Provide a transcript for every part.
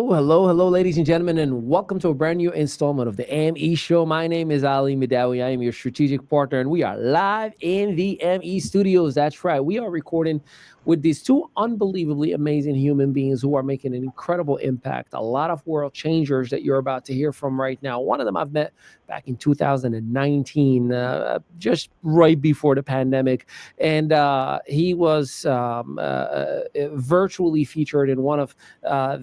Hello, ladies and gentlemen, and welcome to a brand new installment of the ME Show. My name is Ali Mehdaoui. I am your strategic partner, and we are live in the ME studios. That's right. We are recording with these two unbelievably amazing human beings who are making an incredible impact. A lot of world changers that you're about to hear from right now. One of them I've met back in 2019, just right before the pandemic, and he was virtually featured in one of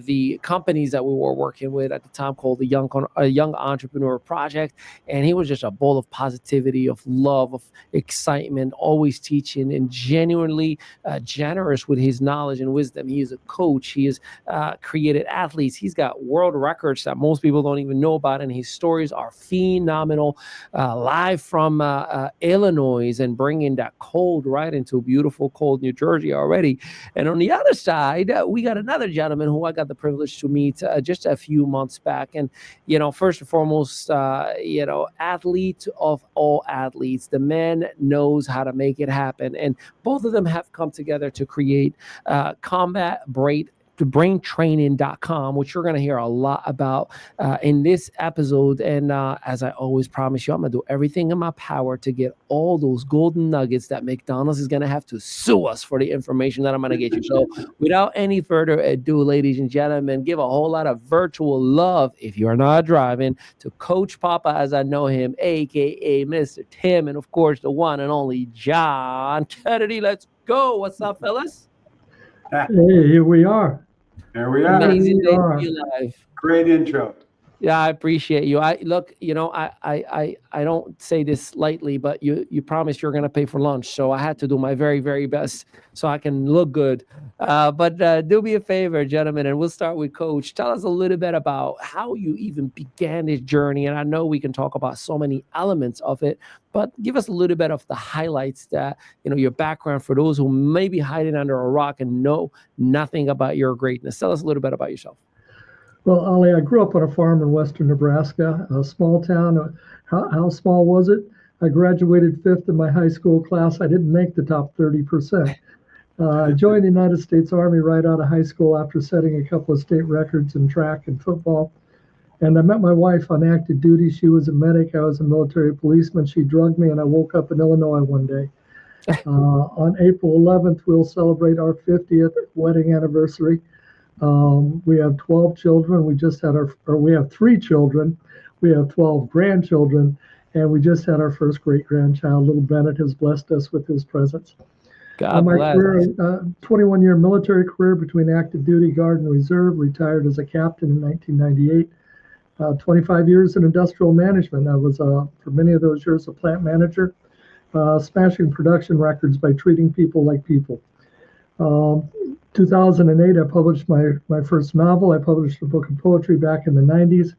the companies that we were working with at the time called the Young Entrepreneur Project. And he was just a bowl of positivity, of love, of excitement, always teaching, and genuinely generous with his knowledge and wisdom. He is a coach. He has created athletes. He's got world records that most people don't even know about, and his stories are phenomenal. Live from Illinois, and bringing that cold right into beautiful, cold New Jersey already. And on the other side, we got another gentleman who I got the privilege to meet just a few months back. And, first and foremost, athlete of all athletes. The man knows how to make it happen. And both of them have come together to create braintraining.com, which you're going to hear a lot about in this episode. And as I always promise you, I'm going to do everything in my power to get all those golden nuggets that McDonald's is going to have to sue us for the information that I'm going to get you. So without any further ado, ladies and gentlemen, give a whole lot of virtual love, if you're not driving, to Coach Papa, as I know him, a.k.a. Mr. Tim, and of course, the one and only John Kennedy. Let's go. What's up, fellas? Hey, here we are. There we are. Amazing day to be alive. Great intro. Yeah, I appreciate you. I don't say this lightly, but you promised you're going to pay for lunch, so I had to do my very, very best so I can look good. But do me a favor, gentlemen, and we'll start with Coach. Tell us a little bit about how you even began this journey. And I know we can talk about so many elements of it, but give us a little bit of the highlights that, your background for those who may be hiding under a rock and know nothing about your greatness. Tell us a little bit about yourself. Well, Ali, I grew up on a farm in western Nebraska, a small town. How small was it? I graduated fifth in my high school class. I didn't make the top 30%. I joined the United States Army right out of high school after setting a couple of state records in track and football. And I met my wife on active duty. She was a medic. I was a military policeman. She drugged me, and I woke up in Illinois one day. On April 11th, we'll celebrate our 50th wedding anniversary. We have 12 children. We have 3 children. We have 12 grandchildren, and we just had our first great-grandchild. Little Bennett has blessed us with his presence. God my bless. career, 21-year military career between active duty, Guard, and Reserve. Retired as a captain in 1998. 25 years in industrial management. I was, for many of those years, a plant manager, smashing production records by treating people like people. 2008, I published my first novel. I published a book of poetry back in the 90s.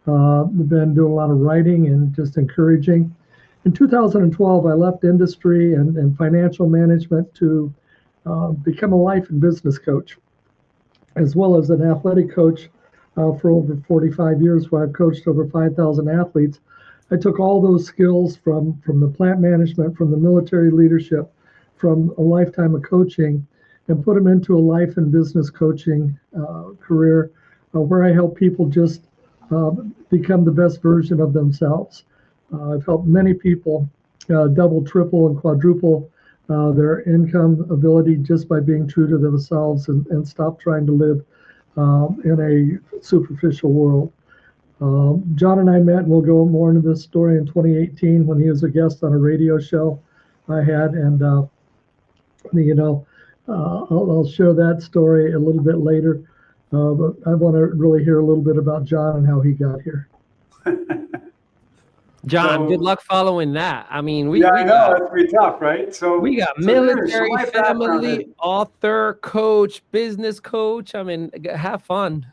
I've been doing a lot of writing and just encouraging. In 2012, I left industry and financial management to become a life and business coach, as well as an athletic coach for over 45 years, where I've coached over 5,000 athletes. I took all those skills from the plant management, from the military leadership, from a lifetime of coaching, and put them into a life and business coaching career where I help people just become the best version of themselves. I've helped many people double, triple, and quadruple their income ability just by being true to themselves and stop trying to live in a superficial world. John and I met, and we'll go more into this story, in 2018 when he was a guest on a radio show I had, and I'll share that story a little bit later, but I want to really hear a little bit about John and how he got here. John, good luck following that. I mean, I know that's pretty tough, right? So we got military, family, author, coach, business coach. I mean, have fun.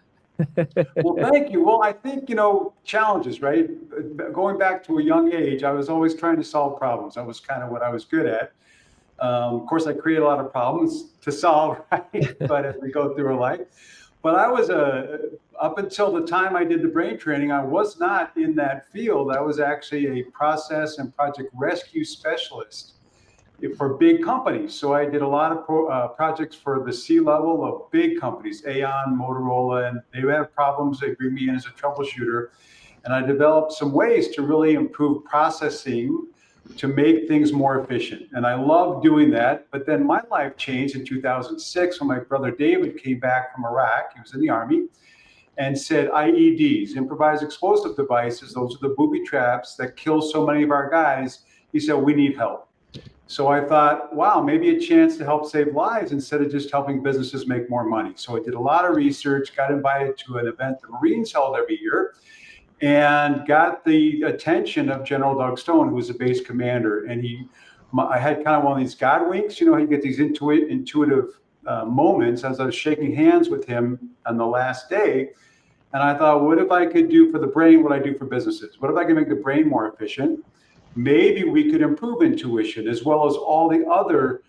Well, thank you. Well, I think, challenges, right? Going back to a young age, I was always trying to solve problems. That was kind of what I was good at. Of course, I create a lot of problems to solve, right? But as we go through our life. But I was up until the time I did the brain training, I was not in that field. I was actually a process and project rescue specialist. for big companies. So I did a lot of projects for the C-level of big companies, Aon, Motorola, and they had problems. They bring me in as a troubleshooter. And I developed some ways to really improve processing to make things more efficient. And I love doing that. But then my life changed in 2006 when my brother David came back from Iraq. He was in the Army, and said IEDs, improvised explosive devices, those are the booby traps that kill so many of our guys. He said, we need help. So I thought, wow, maybe a chance to help save lives instead of just helping businesses make more money. So I did a lot of research, got invited to an event the Marines held every year, and got the attention of General Doug Stone, who was a base commander. And I had kind of one of these God winks, you get these intuitive moments as I was shaking hands with him on the last day. And I thought, what if I could do for the brain what I do for businesses? What if I could make the brain more efficient? Maybe we could improve intuition as well as all the other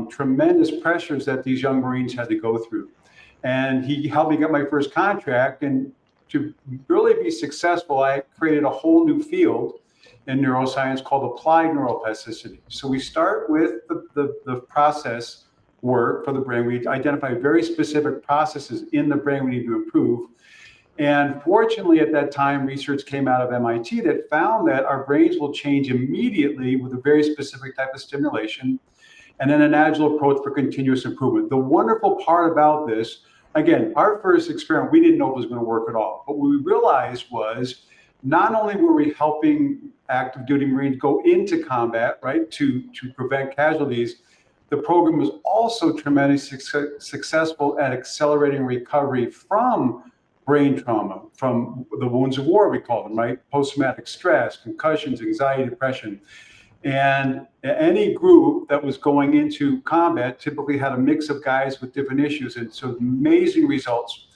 tremendous pressures that these young Marines had to go through. And he helped me get my first contract. And to really be successful, I created a whole new field in neuroscience called applied neuroplasticity. So we start with the process work for the brain. We identify very specific processes in the brain we need to improve. And fortunately, at that time, research came out of MIT that found that our brains will change immediately with a very specific type of stimulation, and then an agile approach for continuous improvement. The wonderful part about this, again, our first experiment, we didn't know it was going to work at all. But what we realized was not only were we helping active duty Marines go into combat, right, to prevent casualties, the program was also tremendously successful at accelerating recovery from brain trauma, from the wounds of war, we call them, right? Post-traumatic stress, concussions, anxiety, depression. And any group that was going into combat typically had a mix of guys with different issues. And so amazing results.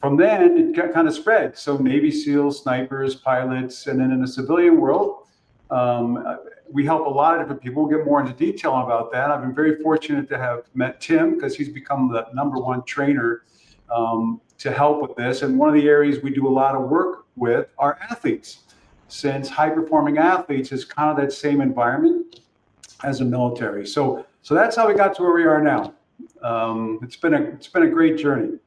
From then, it got kind of spread. So Navy SEALs, snipers, pilots, and then in the civilian world, we help a lot of different people. We'll get more into detail about that. I've been very fortunate to have met Tim because he's become the #1 trainer to help with this. And one of the areas we do a lot of work with are athletes, since high-performing athletes is kind of that same environment as a military. So that's how we got to where we are now. It's been a great journey.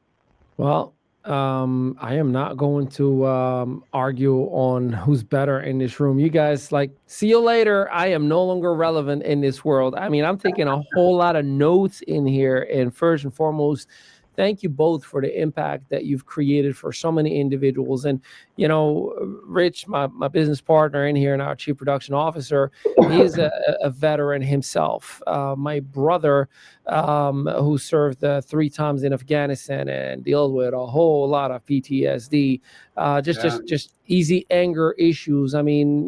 Well, I am not going to argue on who's better in this room. You guys, see you later. I am no longer relevant in this world. I mean, I'm taking a whole lot of notes in here. And first and foremost, thank you both for the impact that you've created for so many individuals. And, Rich, my business partner in here and our chief production officer, he's a veteran himself. My brother, who served 3 times in Afghanistan and deals with a whole lot of PTSD, just easy anger issues. I mean,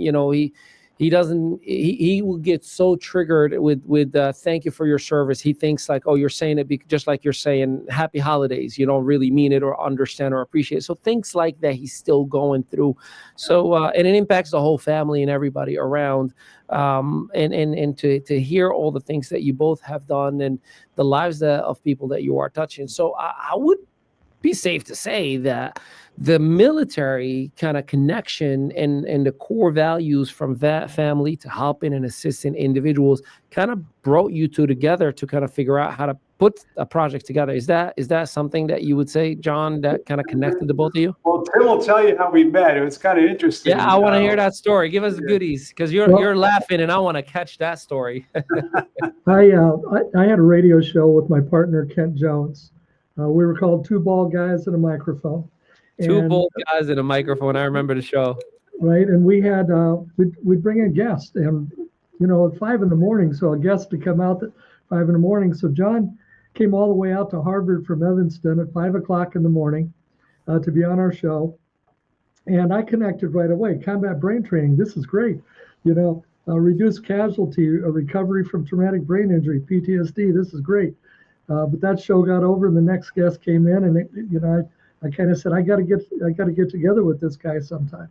he will get so triggered with thank you for your service. He thinks like, oh, you're saying it just like you're saying happy holidays. You don't really mean it or understand or appreciate it. So things like that he's still going through. So and it impacts the whole family and everybody around. And to hear all the things that you both have done and the lives of people that you are touching. So I would be safe to say that the military kind of connection and the core values from that family to helping and assisting individuals kind of brought you two together to kind of figure out how to put a project together. Is that something that you would say, John, that kind of connected the both of you? Well, Tim will tell you how we met. It was kind of interesting. Yeah, I want to hear that story. Give us the goodies, because you're laughing and I want to catch that story. I had a radio show with my partner, Kent Jones. We were called Two Bald Guys and a Microphone. Two bald guys and a microphone. I remember the show. Right, and we had we'd bring a guest, and at 5 a.m, so a guest to come out at 5 a.m. So John came all the way out to Harvard from Evanston at 5 o'clock in the morning to be on our show, and I connected right away. Combat brain training. This is great. Reduced casualty, recovery from traumatic brain injury, PTSD. This is great. But that show got over, and the next guest came in, and I kind of said, I got to get together with this guy sometime.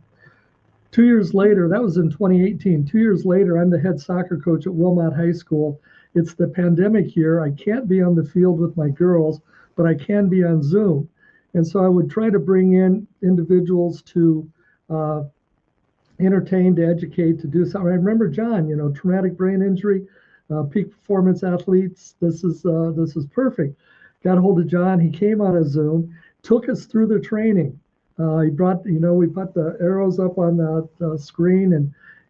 2 years later, that was in 2018. 2 years later, I'm the head soccer coach at Wilmot High School. It's the pandemic year. I can't be on the field with my girls, but I can be on Zoom. And so I would try to bring in individuals to entertain, to educate, to do something. I remember John, traumatic brain injury, peak performance athletes. This is perfect. Got a hold of John. He came on a Zoom, took us through the training. He brought, we put the arrows up on the screen,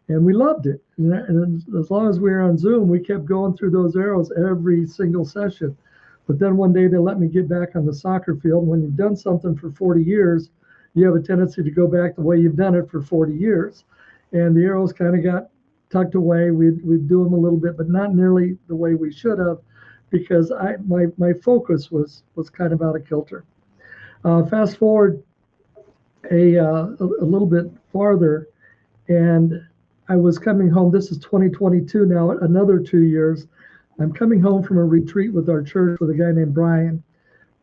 and we loved it. And as long as we were on Zoom, we kept going through those arrows every single session. But then one day they let me get back on the soccer field. When you've done something for 40 years, you have a tendency to go back the way you've done it for 40 years. And the arrows kind of got tucked away. We'd do them a little bit, but not nearly the way we should have, because my focus was kind of out of kilter. Fast forward a little bit farther, and I was coming home. This is 2022 now, another 2 years. I'm coming home from a retreat with our church with a guy named Brian.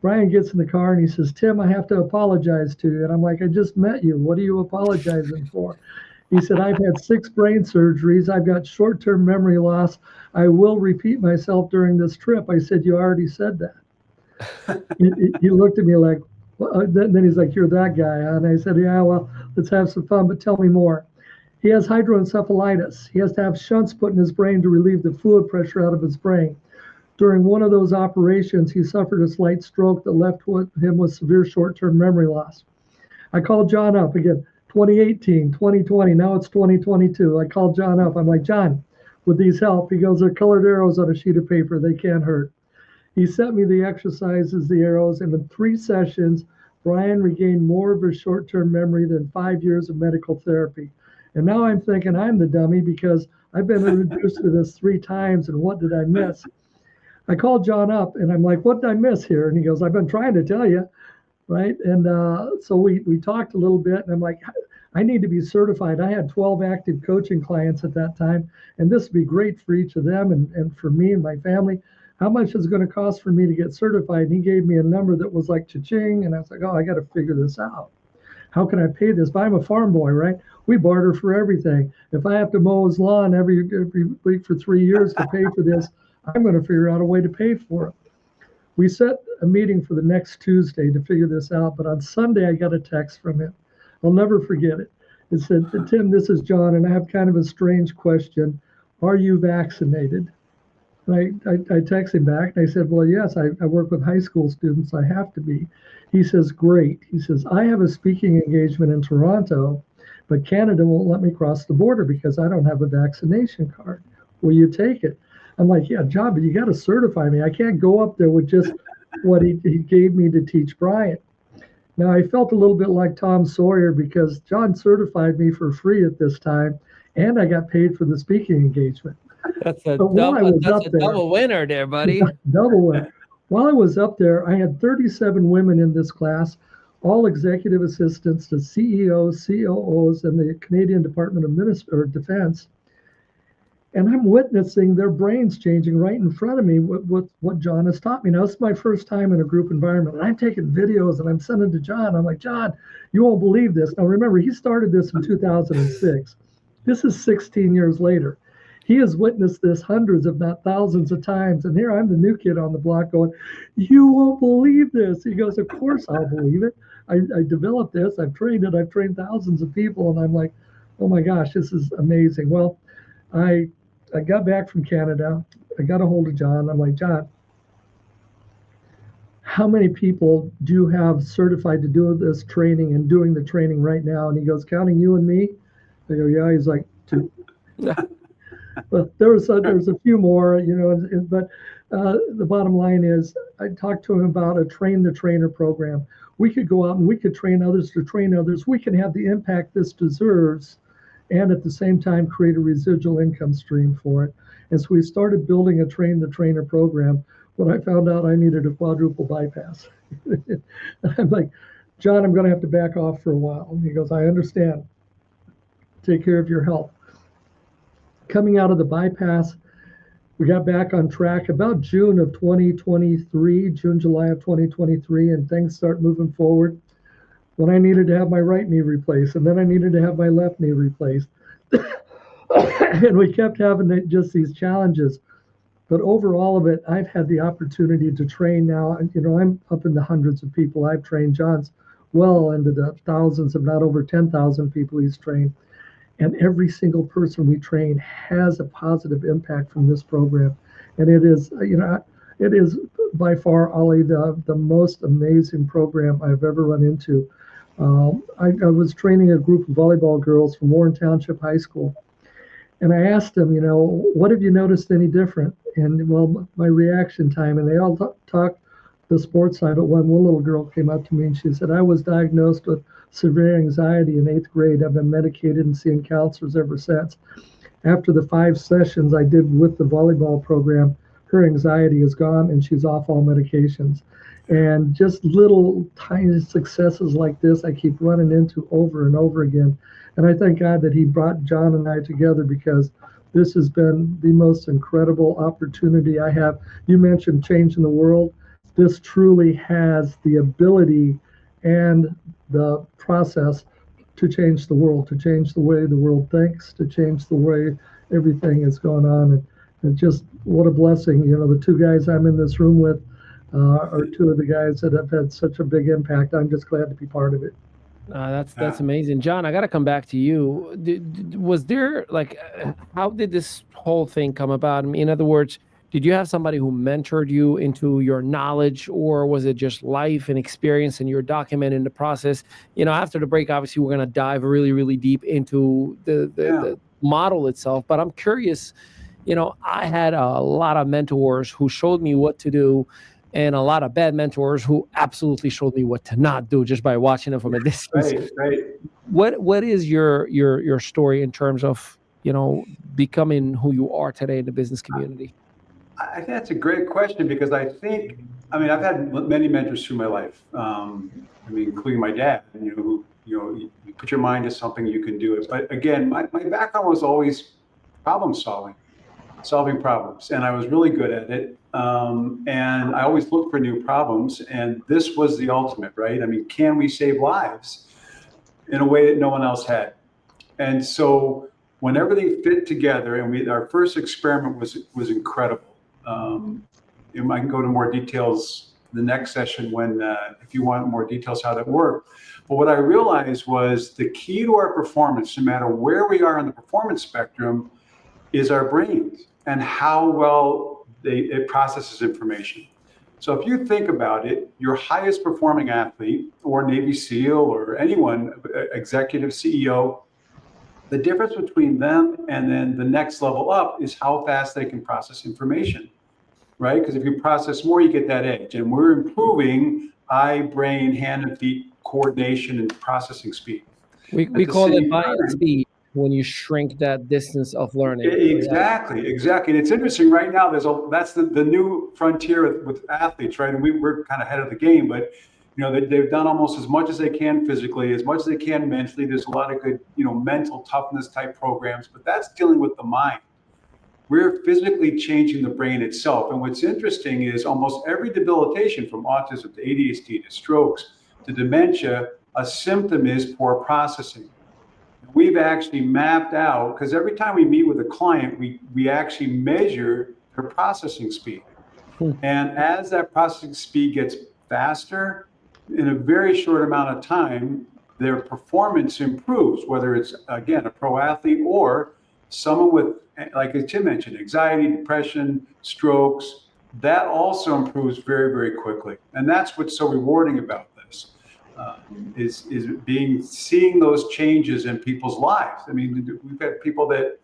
Brian gets in the car and he says, "Tim, I have to apologize to you." And I'm like, "I just met you. What are you apologizing for?" He said, "I've had 6 brain surgeries. I've got short-term memory loss. I will repeat myself during this trip." I said, "You already said that." He looked at me like, well, then he's like, "You're that guy, huh?" And I said, "Yeah, well, let's have some fun, but tell me more." He has hydroencephalitis. He has to have shunts put in his brain to relieve the fluid pressure out of his brain. During one of those operations, he suffered a slight stroke that left him with severe short-term memory loss. I called John up again, 2018, 2020, now it's 2022. I called John up. I'm like, "John, would these help?" He goes, "They're colored arrows on a sheet of paper. They can't hurt." He sent me the exercises, the arrows, and in 3 sessions, Brian regained more of his short-term memory than 5 years of medical therapy. And now I'm thinking I'm the dummy because I've been introduced to this 3 times, and what did I miss? I called John up and I'm like, "What did I miss here?" And he goes, "I've been trying to tell you," right? And so we talked a little bit, and I'm like, "I need to be certified." I had 12 active coaching clients at that time, and this would be great for each of them and for me and my family. How much is it going to cost for me to get certified? And he gave me a number that was like cha-ching, and I was like, "Oh, I got to figure this out. How can I pay this?" But I'm a farm boy, right? We barter for everything. If I have to mow his lawn every week for 3 years to pay for this, I'm going to figure out a way to pay for it. We set a meeting for the next Tuesday to figure this out, but on Sunday I got a text from him. I'll never forget it. It said, "Tim, this is John, and I have kind of a strange question. Are you vaccinated?" And I texted him back, and I said, "Well, yes, I work with high school students. I have to be." He says, "Great." He says, "I have a speaking engagement in Toronto, but Canada won't let me cross the border because I don't have a vaccination card. Will you take it?" I'm like, "Yeah, John, but you got to certify me. I can't go up there with just what he gave me to teach Brian." Now, I felt a little bit like Tom Sawyer because John certified me for free at this time, and I got paid for the speaking engagement. That's a But double winner there, buddy. Double winner. While I was up there, I had 37 women in this class, all executive assistants to CEOs, COOs, and the Canadian Department of Defense. And I'm witnessing their brains changing right in front of me with what John has taught me. Now, this is my first time in a group environment, and I'm taking videos and I'm sending to John. I'm like, "John, you won't believe this." Now, remember, he started this in 2006. This is 16 years later. He has witnessed this hundreds, if not thousands of times. And here I'm the new kid on the block going, "You won't believe this." He goes, "Of course I'll believe it. I developed this. I've trained it. I've trained thousands of people." And I'm like, "Oh my gosh, this is amazing." Well, I got back from Canada. I got a hold of John. I'm like, "John, how many people do you have certified to do this training and doing the training right now?" And he goes, "Counting you and me?" I go, "Yeah." He's like, "2." Well, there's a few more, but the bottom line is I talked to him about a train the trainer program. We could go out and we could train others to train others. We can have the impact this deserves and at the same time create a residual income stream for it. And so we started building a train the trainer program when I found out I needed a quadruple bypass. I'm like, "John, I'm going to have to back off for a while." And he goes, "I understand. Take care of your health." Coming out of the bypass, we got back on track about June of 2023, July of 2023, and things start moving forward. When I needed to have my right knee replaced, and then I needed to have my left knee replaced. And we kept having just these challenges. But over all of it, I've had the opportunity to train now. I'm up in the hundreds of people I've trained. John's well into the thousands, if not over 10,000 people he's trained. And every single person we train has a positive impact from this program. And it is, it is by far, Ali, the most amazing program I've ever run into. I was training a group of volleyball girls from Warren Township High School. And I asked them, what have you noticed any different? And well, my reaction time, and they all talked the sports side, but one little girl came up to me and she said, I was diagnosed with severe anxiety in 8th grade. I've been medicated and seeing counselors ever since. After the 5 sessions I did with the volleyball program, her anxiety is gone and she's off all medications. And just little tiny successes like this, I keep running into over and over again. And I thank God that He brought John and I together, because this has been the most incredible opportunity I have. You mentioned changing the world. This truly has the ability and the process to change the world, to change the way the world thinks, to change the way everything is going on. And just what a blessing. The 2 guys I'm in this room with are 2 of the guys that have had such a big impact. I'm just glad to be part of it. That's amazing. John, I got to come back to you. Was there, like, how did this whole thing come about? In other words, did you have somebody who mentored you into your knowledge, or was it just life and experience and you're documenting the process? After the break, obviously, we're going to dive really, really deep into the model itself. But I'm curious, I had a lot of mentors who showed me what to do, and a lot of bad mentors who absolutely showed me what to not do just by watching them from a distance. Right. What is your story in terms of, becoming who you are today in the business community? I think that's a great question, because I've had many mentors through my life. Including my dad, who, you put your mind to something, you can do it. But again, my background was always problem solving problems. And I was really good at it. And I always looked for new problems. And this was the ultimate, right? Can we save lives in a way that no one else had? And so when everything fit together, and our first experiment was incredible. I can go to more details the next session if you want more details how that worked. But what I realized was the key to our performance, no matter where we are on the performance spectrum, is our brains and how well it processes information. So if you think about it, your highest performing athlete or Navy SEAL or anyone, executive CEO, the difference between them and then the next level up is how fast they can process information, right? Because if you process more, you get that edge. And we're improving eye, brain, hand and feet coordination and processing speed. We call it buying speed when you shrink that distance of learning. Exactly. And it's interesting right now, that's the new frontier with athletes, right? And we're kind of ahead of the game, but they've done almost as much as they can physically, as much as they can mentally. There's a lot of good, mental toughness type programs, but that's dealing with the mind. We're physically changing the brain itself. And what's interesting is almost every debilitation, from autism to ADHD to strokes to dementia, a symptom is poor processing. We've actually mapped out, because every time we meet with a client, we actually measure their processing speed. And as that processing speed gets faster, in a very short amount of time, their performance improves, whether it's, again, a pro athlete or someone with, like as Tim mentioned, anxiety, depression, strokes. That also improves very, very quickly. And that's what's so rewarding about this, is seeing those changes in people's lives. We've got people that,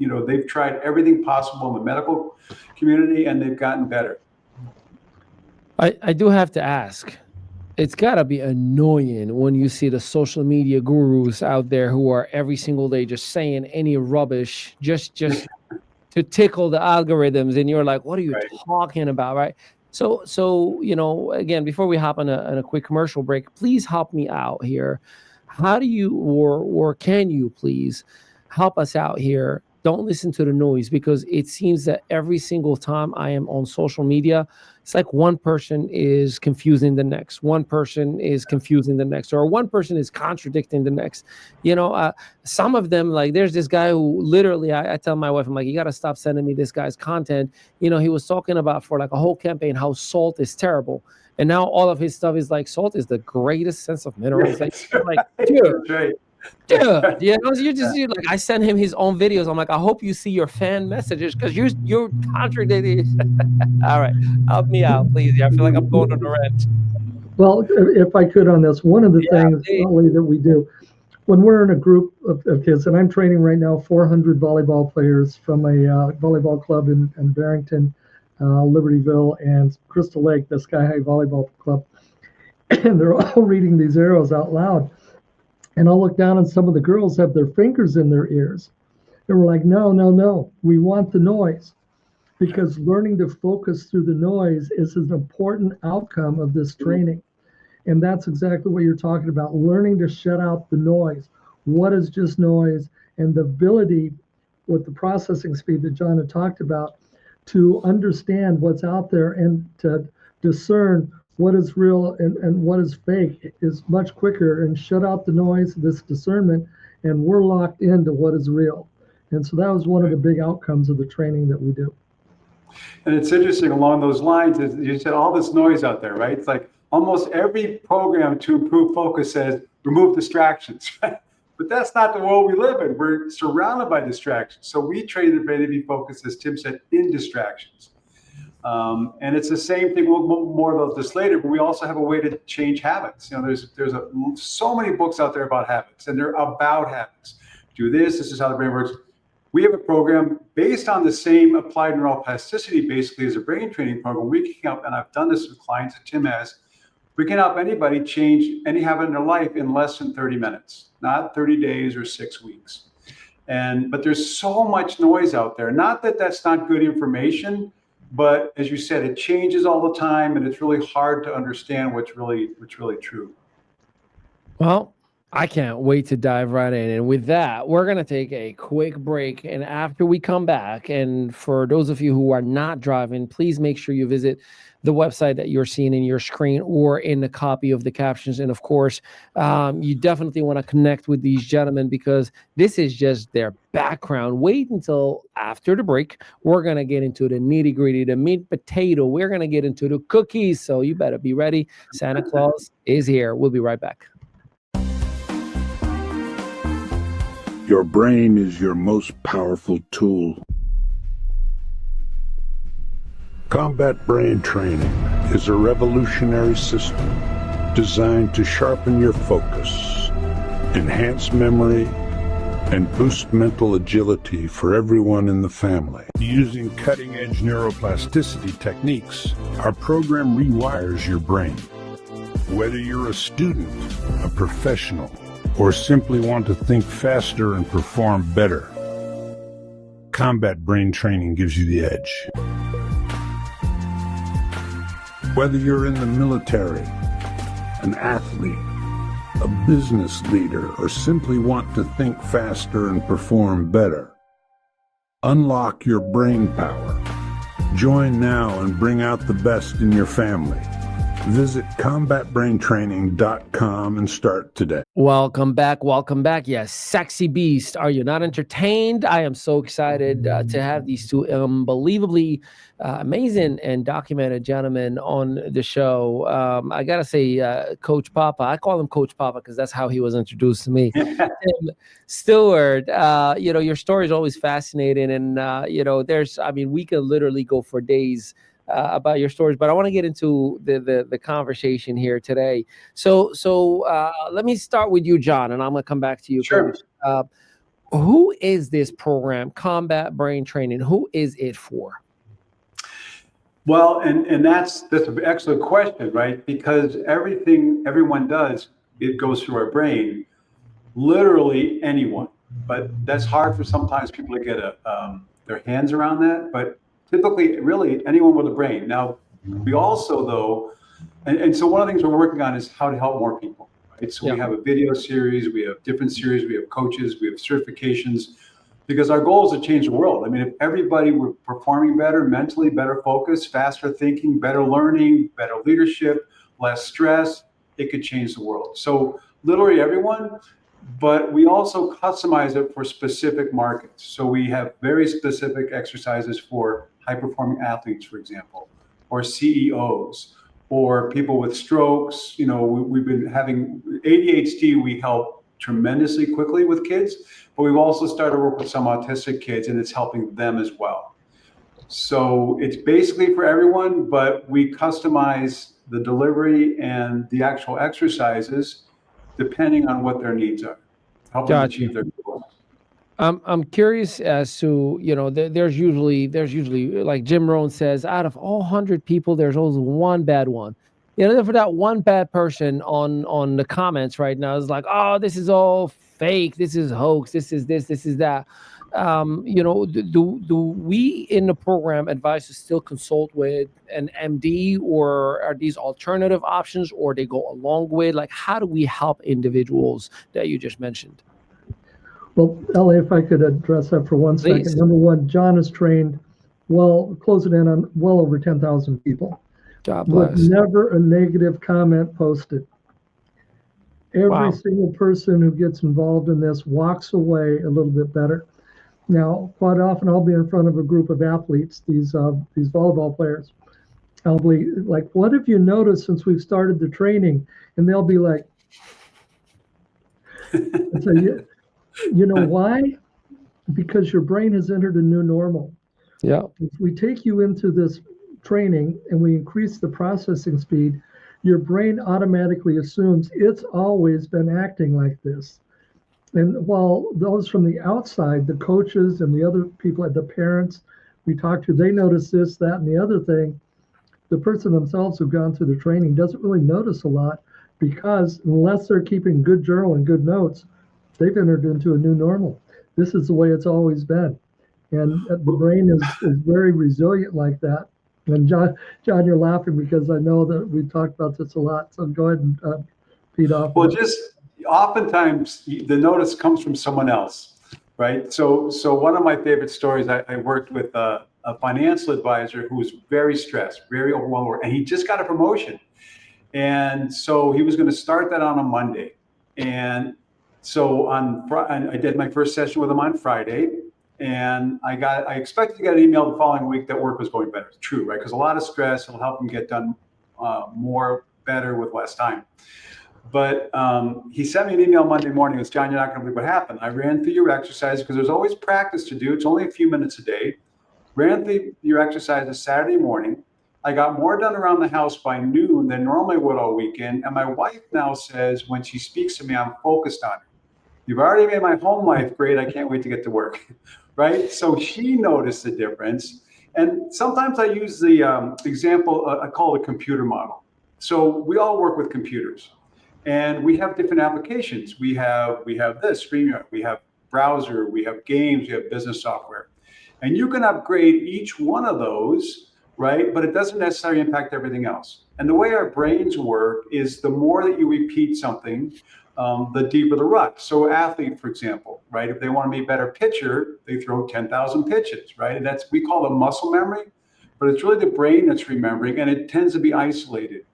they've tried everything possible in the medical community and they've gotten better. I do have to ask, it's gotta be annoying when you see the social media gurus out there who are every single day just saying any rubbish just to tickle the algorithms, and you're like, what are you talking about, right? So again, before we hop on a quick commercial break, please help me out here. How do you, or can you please help us out here? Don't listen to the noise, because it seems that every single time I am on social media, it's like one person is confusing the next, one person is confusing the next, or one person is contradicting the next. Some of them, like there's this guy who literally, I tell my wife, I'm like, you got to stop sending me this guy's content. He was talking about for like a whole campaign how salt is terrible. And now all of his stuff is like, salt is the greatest sense of minerals. Like, dude, Dude, you like, I sent him his own videos. I'm like, I hope you see your fan messages because you're contradicting. All right, help me out, please. I feel like I'm going on a rant. Well, if I could on this, one of the Yeah, things, please. Ali, that we do when we're in a group of kids, and I'm training right now 400 volleyball players from a volleyball club in Barrington, Libertyville, and Crystal Lake, the Sky High Volleyball Club, and they're all reading these arrows out loud. And I'll look down and some of the girls have their fingers in their ears. And we're like, no, no, no, we want the noise. Because learning to focus through the noise is an important outcome of this training. And that's exactly what you're talking about, learning to shut out the noise. What is just noise? And the ability with the processing speed that John had talked about to understand what's out there and to discern what is real and what is fake is much quicker, and shut out the noise, this discernment, and we're locked into what is real. And so that was one of the big outcomes of the training that we do. And it's interesting along those lines, is you said all this noise out there, right? It's like almost every program to improve focus says remove distractions, right? But that's not the world we live in. We're surrounded by distractions. So we train the brain to be focused, as Tim said, in distractions. And it's the same thing. We'll more about this later, but we also have a way to change habits. You know, there's so many books out there about habits, and they're about habits. Do this. This is how the brain works. We have a program based on the same applied neuroplasticity, basically, as a brain training program. We can help, and I've done this with clients that Tim has. We can help anybody change any habit in their life in less than 30 minutes, not 30 days or 6 weeks. But there's so much noise out there. Not that that's not good information, but as you said, it changes all the time, and it's really hard to understand what's really true. Well, I can't wait to dive right in. And with that, we're going to take a quick break. And after we come back, and for those of you who are not driving, please make sure you visit the website that you're seeing in your screen or in the copy of the captions. And of course, you definitely want to connect with these gentlemen because this is just their background. Wait until after the break. We're going to get into the nitty gritty, the meat and potato. We're going to get into the cookies. So you better be ready. Santa Claus is here. We'll be right back. Your brain is your most powerful tool. Combat Brain Training is a revolutionary system designed to sharpen your focus, enhance memory, and boost mental agility for everyone in the family. Using cutting-edge neuroplasticity techniques, our program rewires your brain. Whether you're a student, a professional, or simply want to think faster and perform better, Combat Brain Training gives you the edge. Whether you're in the military, an athlete, a business leader, or simply want to think faster and perform better, unlock your brain power. Join now and bring out the best in your family. Visit combatbraintraining.com and start today. Welcome back. Welcome back. Yes, sexy beast. Are you not entertained? I am so excited to have these two unbelievably amazing and documented gentlemen on the show. I got to say, Coach Papa, I call him Coach Papa because that's how he was introduced to me. Tim Stewart, your story is always fascinating. And, we could literally go for days about your stories, but I want to get into the conversation here today. So let me start with you, John, and I'm going to come back to you. Sure. Coach. Who is this program, Combat Brain Training? Who is it for? Well, and that's an excellent question, right? Because everything everyone does, it goes through our brain, literally anyone. But that's hard for sometimes people to get their hands around that. But typically, really, anyone with a brain. Now, we also, though, and so one of the things we're working on is how to help more people, right? So we have a video series, we have different series, we have coaches, we have certifications, because our goal is to change the world. I mean, if everybody were performing better, mentally, better focus, faster thinking, better learning, better leadership, less stress, it could change the world. So literally everyone, but we also customize it for specific markets. So we have very specific exercises for high-performing athletes, for example, or CEOs, or people with strokes. We've been having ADHD. We help tremendously quickly with kids, but we've also started to work with some autistic kids, and it's helping them as well. So it's basically for everyone, but we customize the delivery and the actual exercises depending on what their needs are, help them achieve their goals. I'm curious as to, there's usually like Jim Rohn says, out of all 100 people, there's always one bad one. For that one bad person on the comments right now is like, oh, this is all fake, this is hoax, this is this is that. Do we in the program advise to still consult with an MD, or are these alternative options, or they go along with, like, how do we help individuals that you just mentioned? Well, Ali, if I could address that for 1 second. Please. Number one, John has trained closing in on well over 10,000 people. God bless. With never a negative comment posted. Every single person who gets involved in this walks away a little bit better. Now, quite often I'll be in front of a group of athletes, these volleyball players. I'll be like, what have you noticed since we've started the training? And they'll be like, I say, you know why? Because your brain has entered a new normal. Yeah. If we take you into this training and we increase the processing speed, your brain automatically assumes it's always been acting like this. And while those from the outside, the coaches and the other people, the parents we talk to, they notice this, that, and the other thing, the person themselves who've gone through the training doesn't really notice a lot, because unless they're keeping good journal and good notes, they've entered into a new normal. This is the way it's always been. And the brain is very resilient like that. And John, you're laughing because I know that we've talked about this a lot. So go ahead and feed off. Well, just oftentimes the notice comes from someone else, right? So one of my favorite stories, I worked with a financial advisor who was very stressed, very overwhelmed, and he just got a promotion. And so he was going to start that on a Monday. And so I did my first session with him on Friday, and I expected to get an email the following week that work was going better. It's true, right? Because a lot of stress will help him get done better with less time. But he sent me an email Monday morning. He goes, John, you're not going to believe what happened. I ran through your exercise, because there's always practice to do. It's only a few minutes a day. Ran through your exercises Saturday morning. I got more done around the house by noon than normally would all weekend. And my wife now says, when she speaks to me, I'm focused on her. You've already made my home life great. I can't wait to get to work, right? So she noticed the difference. And sometimes I use the example, I call it a computer model. So we all work with computers, and we have different applications. We have this, StreamYard, we have browser, we have games, we have business software. And you can upgrade each one of those, right? But it doesn't necessarily impact everything else. And the way our brains work is the more that you repeat something, the deeper the rut. So athlete, for example, right? If they want to be a better pitcher, they throw 10,000 pitches, right? And we call it muscle memory, but it's really the brain that's remembering, and it tends to be isolated.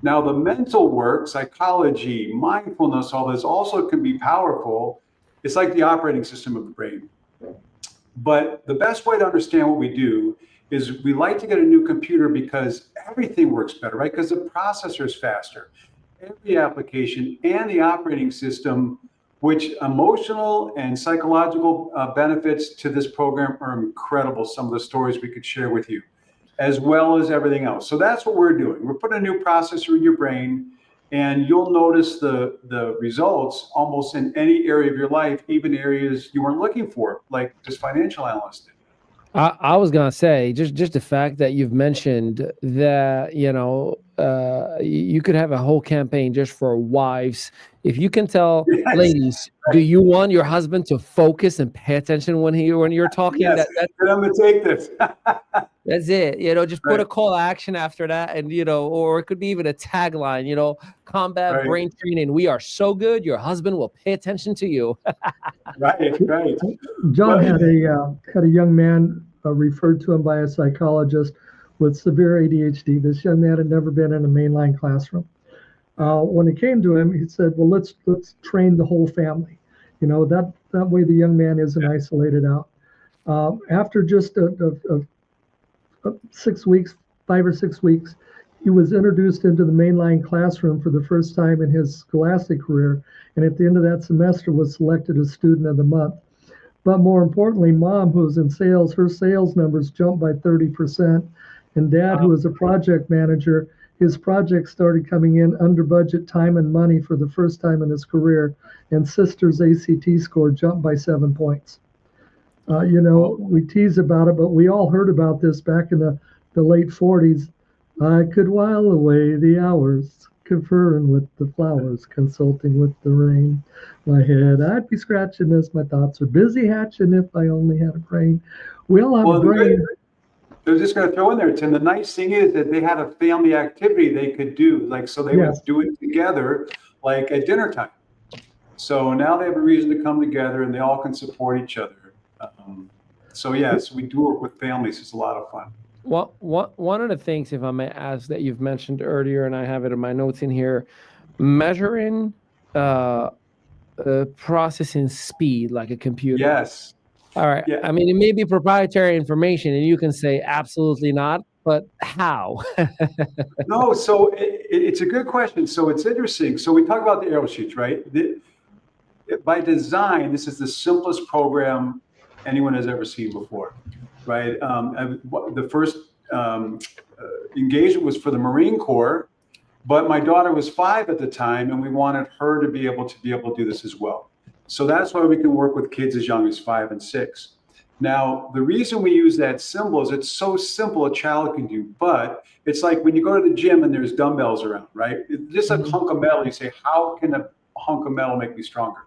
Now, the mental work, psychology, mindfulness, all this also can be powerful. It's like the operating system of the brain. But the best way to understand what we do is we like to get a new computer because everything works better, right? Because the processor is faster. Every application and the operating system, which emotional and psychological benefits to this program are incredible. Some of the stories we could share with you, as well as everything else. So that's what we're doing. We're putting a new processor in your brain, and you'll notice the results almost in any area of your life, even areas you weren't looking for, like this financial analyst did. I was gonna say, just the fact that you've mentioned that, you could have a whole campaign just for wives. If you can tell, Yes. ladies, do you want your husband to focus and pay attention when you're talking? Yes, and I'm gonna take this. That's it. Just put a call to action after that, and or it could be even a tagline. Combat brain training. We are so good, your husband will pay attention to you. Right. John had a young man referred to him by a psychologist with severe ADHD. This young man had never been in a mainline classroom. When it came to him, he said, "Well, let's train the whole family. That way the young man isn't isolated out." After just 6 weeks, 5 or 6 weeks, he was introduced into the mainline classroom for the first time in his scholastic career, and at the end of that semester was selected as student of the month. But more importantly, mom, who's in sales, her sales numbers jumped by 30%, and dad, who was a project manager, his projects started coming in under budget time and money for the first time in his career, and sister's ACT score jumped by 7 points. We tease about it, but we all heard about this back in the late 40s. I could while away the hours, conferring with the flowers, consulting with the rain. My head, I'd be scratching as my thoughts are busy hatching if I only had a brain. We all have a brain. They're just going to throw in there, Tim. The nice thing is that they had a family activity they could do, like, so they would do it together, like at dinner time. So now they have a reason to come together and they all can support each other. So yes, we do work with families. It's a lot of fun. Well, one of the things, if I may ask, that you've mentioned earlier, and I have it in my notes in here, measuring processing speed like a computer. Yes. All right. Yeah. I mean, it may be proprietary information, and you can say absolutely not, but how? No, so it's a good question. So it's interesting. So we talk about the arrow sheets, right? By design, this is the simplest program anyone has ever seen before, right? The first engagement was for the Marine Corps, but my daughter was 5 at the time, and we wanted her to be able to do this as well. So that's why we can work with kids as young as 5 and 6. Now, the reason we use that symbol is it's so simple a child can do, but it's like when you go to the gym and there's dumbbells around, right? It's just a hunk of metal. You say, how can a hunk of metal make me stronger?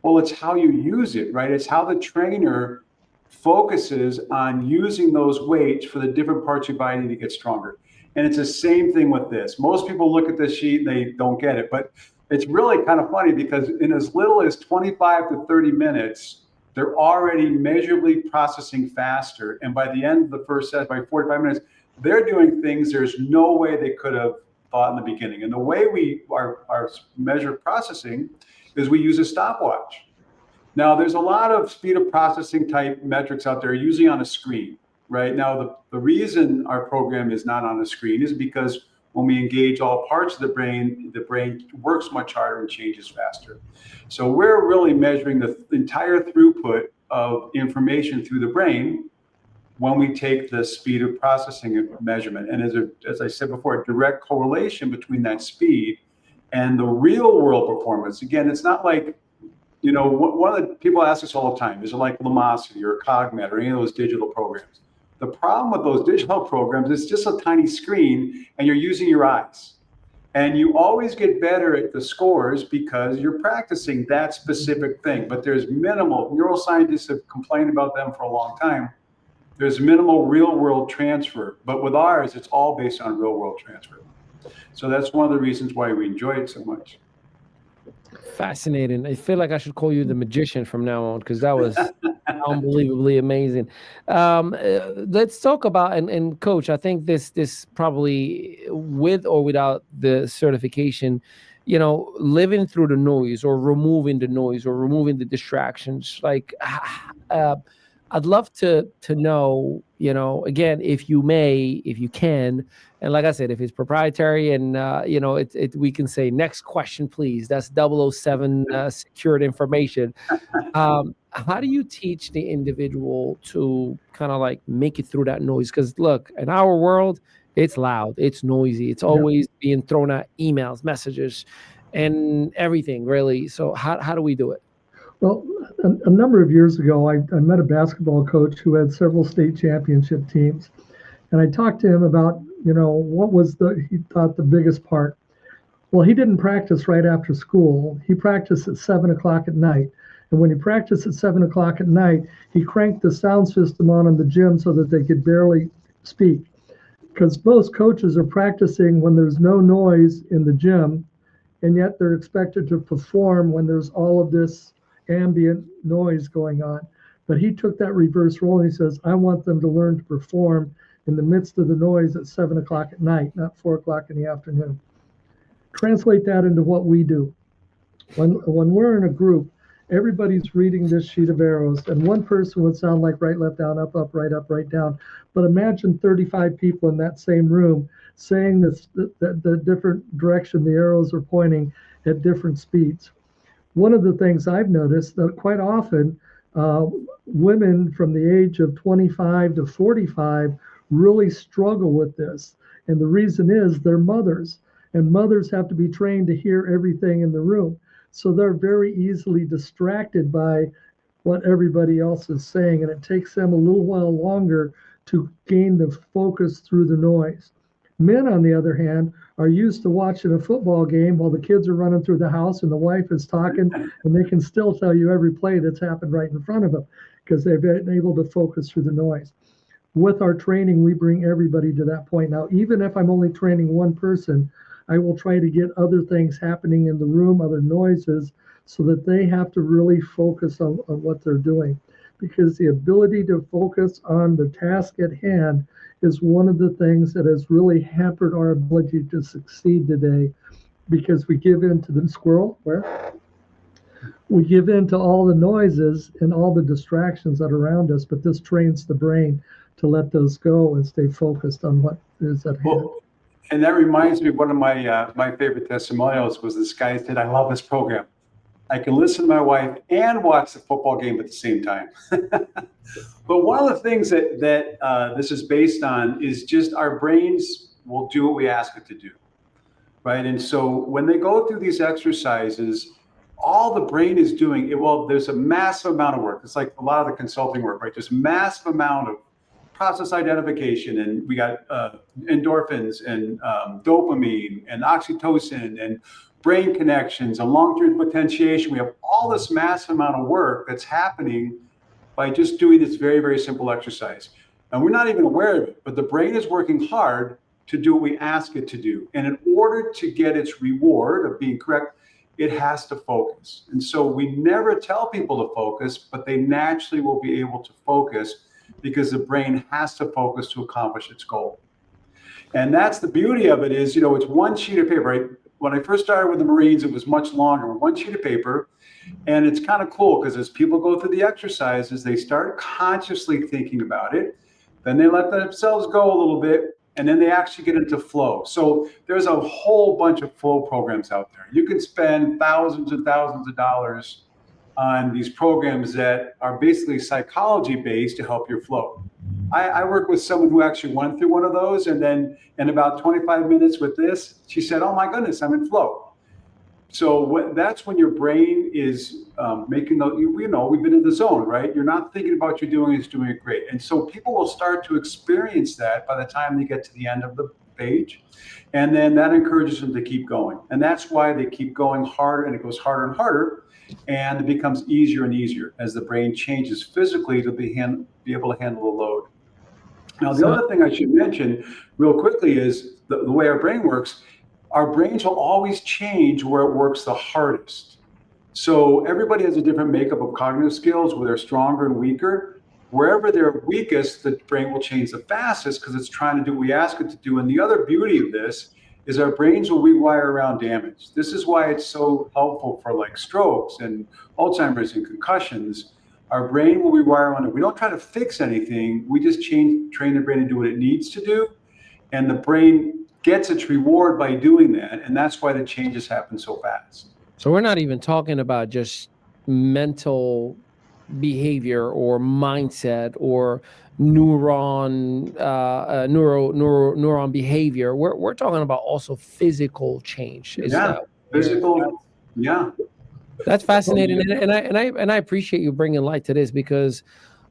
Well, it's how you use it, right? It's how the trainer focuses on using those weights for the different parts of your body to get stronger. And it's the same thing with this. Most people look at this sheet and they don't get it, but it's really kind of funny because in as little as 25 to 30 minutes, they're already measurably processing faster. And by the end of the first set, by 45 minutes, they're doing things there's no way they could have thought in the beginning. And the way we are measure processing is we use a stopwatch. Now, there's a lot of speed of processing type metrics out there, usually on a screen, right? Now, the reason our program is not on a screen is because when we engage all parts of the brain works much harder and changes faster. So we're really measuring the entire throughput of information through the brain when we take the speed of processing measurement. And as I said before, a direct correlation between that speed and the real world performance. Again, it's not like, one of the people ask us all the time, is it like Lumosity or Cogmet or any of those digital programs? The problem with those digital programs is just a tiny screen and you're using your eyes. And you always get better at the scores because you're practicing that specific thing. But there's minimal, neuroscientists have complained about them for a long time. There's minimal real world transfer. But with ours, it's all based on real world transfer. So that's one of the reasons why we enjoy it so much. Fascinating. I feel like I should call you the magician from now on because that was unbelievably amazing. Let's talk about, and Coach, I think this probably with or without the certification, living through the noise or removing the noise or removing the distractions. Like, I'd love to know, again, if you can, and like I said, if it's proprietary and, we can say next question, please. That's 007 secured information. How do you teach the individual to kind of like make it through that noise? Because look, in our world, it's loud, it's noisy, it's always being thrown at emails, messages, and everything really. So how do we do it? Well, a number of years ago, I met a basketball coach who had several state championship teams. And I talked to him about, what was he thought the biggest part. Well, he didn't practice right after school. He practiced at 7 o'clock at night. And when he practiced at 7 o'clock at night, he cranked the sound system on in the gym so that they could barely speak. Because most coaches are practicing when there's no noise in the gym, and yet they're expected to perform when there's all of this ambient noise going on. But he took that reverse role and he says, I want them to learn to perform in the midst of the noise at 7 o'clock at night, not 4 o'clock in the afternoon. Translate that into what we do. When we're in a group everybody's reading this sheet of arrows, and one person would sound like right, left, down, up, right down. But imagine 35 people in that same room saying this, the different direction the arrows are pointing at different speeds. One of the things I've noticed that quite often women from the age of 25 to 45 really struggle with this. And the reason is they're mothers, and mothers have to be trained to hear everything in the room. So they're very easily distracted by what everybody else is saying, and it takes them a little while longer to gain the focus through the noise. Men, on the other hand, are used to watching a football game while the kids are running through the house and the wife is talking, and they can still tell you every play that's happened right in front of them because they've been able to focus through the noise. With our training, we bring everybody to that point. Now, even if I'm only training one person, I will try to get other things happening in the room, other noises, so that they have to really focus on what they're doing. Because the ability to focus on the task at hand is one of the things that has really hampered our ability to succeed today, because we give in to the squirrel, we give in to all the noises and all the distractions that are around us, but this trains the brain to let those go and stay focused on what is at hand. Well, and that reminds me, one of my favorite testimonials was this guy said, "I love this program. I can listen to my wife and watch the football game at the same time." But one of the things that this is based on is just our brains will do what we ask it to do, right? And so when they go through these exercises, all the brain is doing, well, there's a massive amount of work. It's like a lot of the consulting work, right? There's massive amount of process identification, and we got endorphins and dopamine and oxytocin and brain connections and long-term potentiation. We have all this massive amount of work that's happening by just doing this very, very simple exercise. And we're not even aware of it, but the brain is working hard to do what we ask it to do. And in order to get its reward of being correct, it has to focus. And so we never tell people to focus, but they naturally will be able to focus because the brain has to focus to accomplish its goal. And that's the beauty of it is, it's one sheet of paper, right? When I first started with the Marines, it was much longer, one sheet of paper. And it's kind of cool because as people go through the exercises, they start consciously thinking about it. Then they let themselves go a little bit, and then they actually get into flow. So there's a whole bunch of flow programs out there. You can spend thousands and thousands of dollars on these programs that are basically psychology based to help your flow. I work with someone who actually went through one of those, and then in about 25 minutes with this, she said, "Oh my goodness, I'm in flow." So that's when your brain is making we've been in the zone, right? You're not thinking about what you're doing, it's doing it great. And so people will start to experience that by the time they get to the end of the page. And then that encourages them to keep going. And that's why they keep going harder, and it goes harder and harder. And it becomes easier and easier as the brain changes physically to be able to handle the load. Now, the other thing I should mention real quickly is the way our brain works. Our brains will always change where it works the hardest. So everybody has a different makeup of cognitive skills, where they're stronger and weaker. Wherever they're weakest, the brain will change the fastest because it's trying to do what we ask it to do. And the other beauty of this is our brains will rewire around damage. This is why it's so helpful for like strokes and Alzheimer's and concussions. Our brain will rewire around it. We don't try to fix anything. We just train the brain to do what it needs to do. And the brain gets its reward by doing that. And that's why the changes happen so fast. So we're not even talking about just mental behavior or mindset or neuron behavior. We're talking about also physical change. Physical. Yeah. That's fascinating, and I appreciate you bringing light to this because,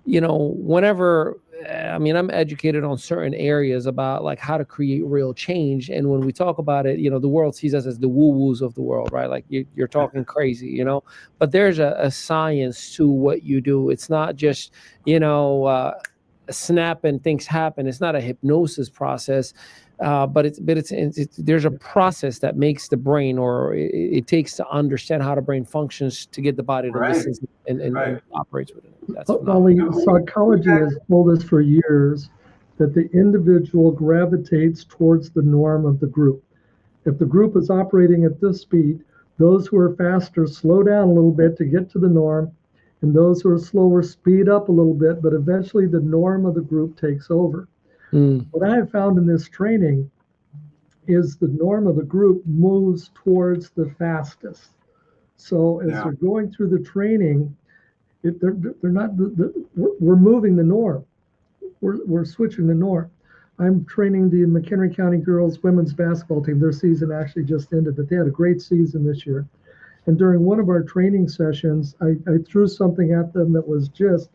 whenever I'm educated on certain areas about like how to create real change, and when we talk about it, the world sees us as the woo-woos of the world, right? Like you're talking crazy, but there's a science to what you do. It's not just snap and things happen. It's not a hypnosis process. But there's a process that makes the brain, or it takes to understand how the brain functions to get the body to listen and operates with it. That's psychology has told us for years that the individual gravitates towards the norm of the group. If the group is operating at this speed, Those who are faster slow down a little bit to get to the norm, and those who are slower speed up a little bit, but eventually the norm of the group takes over. What I have found in this training is the norm of the group moves towards the fastest. So as they're going through the training, they're not, we're moving the norm. We're switching the norm. I'm training the McHenry County girls women's basketball team. Their season actually just ended, but they had a great season this year. And during one of our training sessions, I threw something at them that was just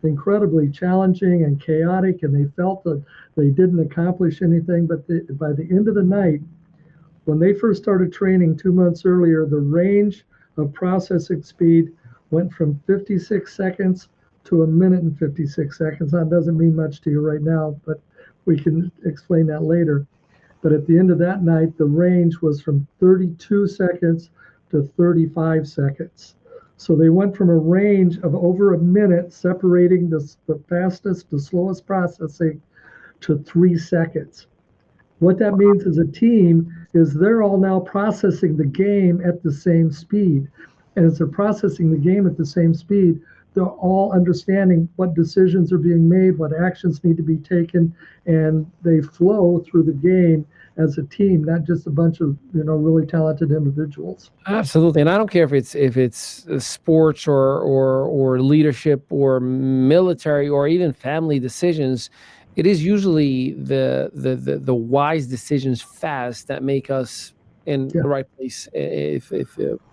incredibly challenging and chaotic, and they felt that they didn't accomplish anything. But by the end of the night, when they first started training 2 months earlier, the range of processing speed went from 56 seconds to 1 minute and 56 seconds. That doesn't mean much to you right now, but we can explain that later. But at the end of that night, the range was from 32 seconds to 35 seconds. So they went from a range of over 1 minute separating the fastest to slowest processing to 3 seconds. What that means as a team is they're all now processing the game at the same speed. And as they're processing the game at the same speed, they're all understanding what decisions are being made, what actions need to be taken, and they flow through the game as a team, not just a bunch of really talented individuals. Absolutely, and I don't care if it's sports or leadership or military or even family decisions. It is usually the wise decisions fast that make us in the right place. If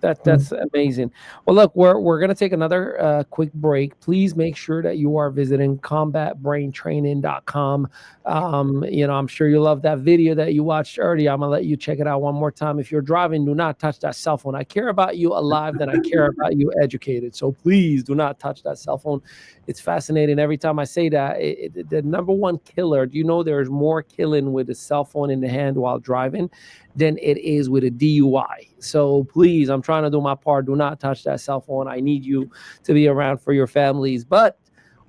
that's amazing. Well, look, we're gonna take another quick break. Please make sure that you are visiting combatbraintraining.com. I'm sure you love that video that you watched earlier. I'm gonna let you check it out one more time. If you're driving, do not touch that cell phone. I care about you alive than I care about you educated. So please do not touch that cell phone. It's fascinating. Every time I say that, the number one killer, do you know there's more killing with a cell phone in the hand while driving than it is with a DUI? So please, I'm trying to do my part. Do not touch that cell phone. I need you to be around for your families. But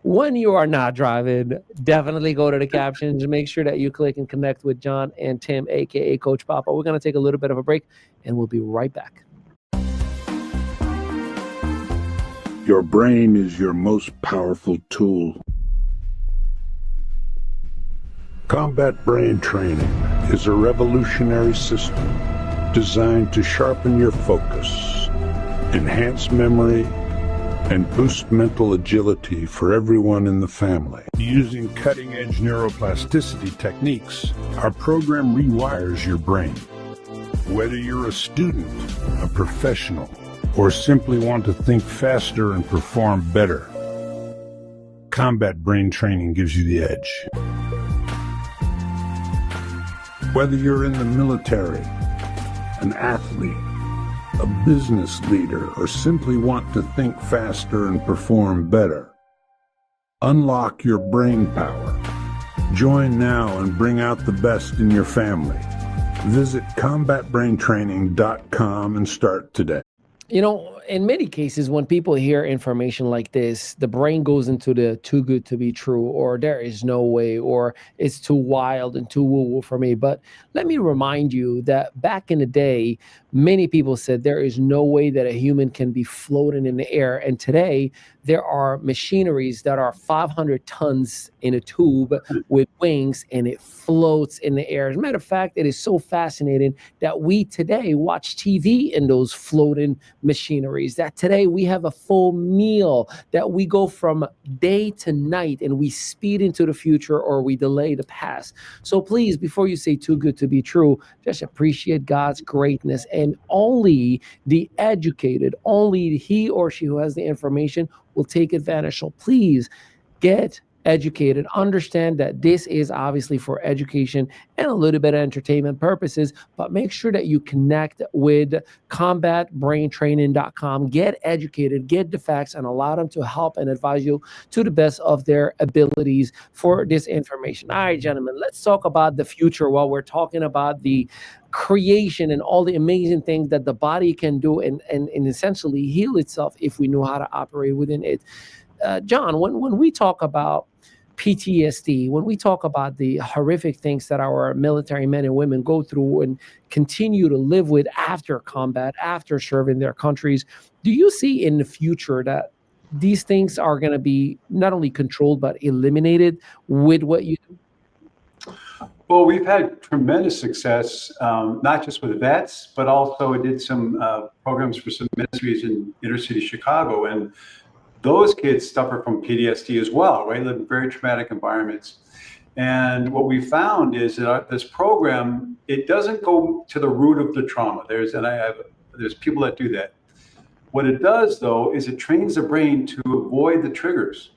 when you are not driving, definitely go to the captions. Make sure that you click and connect with John and Tim, aka Coach Papa. We're going to take a little bit of a break, and we'll be right back. Your brain is your most powerful tool. Combat Brain Training is a revolutionary system designed to sharpen your focus, enhance memory, and boost mental agility for everyone in the family. Using cutting-edge neuroplasticity techniques, our program rewires your brain. Whether you're a student, a professional, or simply want to think faster and perform better, Combat Brain Training gives you the edge. Whether you're in the military, an athlete, a business leader, or simply want to think faster and perform better, unlock your brain power. Join now and bring out the best in your family. Visit combatbraintraining.com and start today. In many cases, when people hear information like this, the brain goes into the too good to be true, or there is no way, or it's too wild and too woo-woo for me. But let me remind you that back in the day, many people said there is no way that a human can be floating in the air. And today, there are machineries that are 500 tons in a tube with wings, and it floats in the air. As a matter of fact, it is so fascinating that we today watch TV in those floating machineries, that today we have a full meal, that we go from day to night and we speed into the future or we delay the past. So please, before you say too good to be true, just appreciate God's greatness, and only the educated, only he or she who has the information will take advantage. So please get educated. Understand that this is obviously for education and a little bit of entertainment purposes, but make sure that you connect with combatbraintraining.com. Get educated, get the facts, and allow them to help and advise you to the best of their abilities for this information. All right, gentlemen, let's talk about the future while we're talking about the creation and all the amazing things that the body can do and essentially heal itself if we know how to operate within it. John, when we talk about PTSD, when we talk about the horrific things that our military men and women go through and continue to live with after combat, after serving their countries, do you see in the future that these things are going to be not only controlled but eliminated with what you do? Well, we've had tremendous success, not just with vets, but also did some programs for some ministries in inner city Chicago. And those kids suffer from PTSD as well, right? Live in very traumatic environments. And what we found is that this program, it doesn't go to the root of the trauma. There's people that do that. What it does, though, is it trains the brain to avoid the triggers,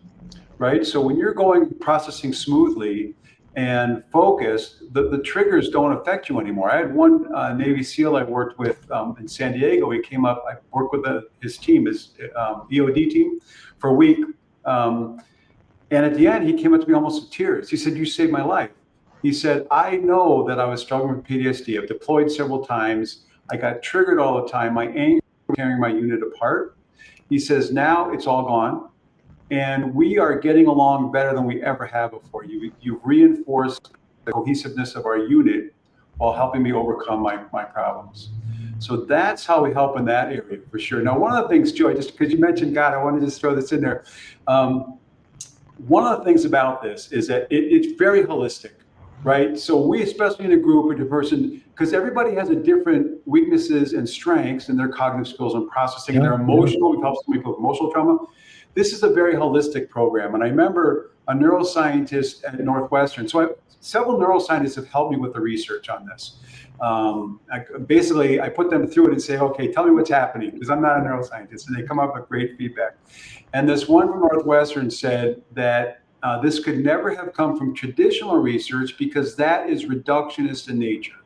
right? So when you're processing smoothly and focused, the triggers don't affect you anymore. I had one Navy SEAL I worked with in San Diego. He came up, I worked with his team, his EOD team, for a week. And at the end, he came up to me almost with tears. He said, "You saved my life." He said, "I know that I was struggling with PTSD. I've deployed several times. I got triggered all the time. My anger was tearing my unit apart." He says, "Now it's all gone. And we are getting along better than we ever have before. You've reinforced the cohesiveness of our unit while helping me overcome my problems." So that's how we help in that area for sure. Now, one of the things, Joe, just because you mentioned God, I want to just throw this in there. One of the things about this is that it's very holistic, right? So we, especially in a group with a person, because everybody has a different weaknesses and strengths in their cognitive skills and processing, their emotional, we've helped some people with emotional trauma. This is a very holistic program. And I remember a neuroscientist at Northwestern. So several neuroscientists have helped me with the research on this. I put them through it and say, "Okay, tell me what's happening," because I'm not a neuroscientist. And they come up with great feedback. And this one from Northwestern said that this could never have come from traditional research because that is reductionist in nature.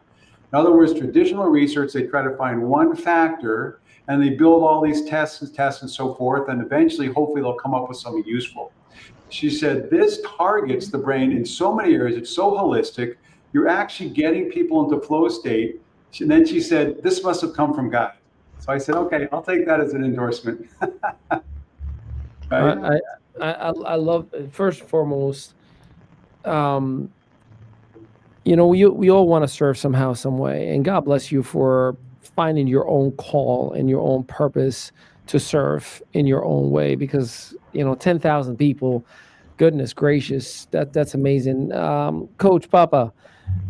In other words, traditional research, they try to find one factor and they build all these tests and so forth, and eventually, hopefully, they'll come up with something useful. She said, this targets the brain in so many areas. It's so holistic. You're actually getting people into flow state. And then she said, this must have come from God. So I said, okay, I'll take that as an endorsement. Right? I love, first and foremost, we all want to serve somehow, some way. And God bless you for finding your own call and your own purpose to serve in your own way, because 10,000 people, goodness gracious, that's amazing. Coach Papa,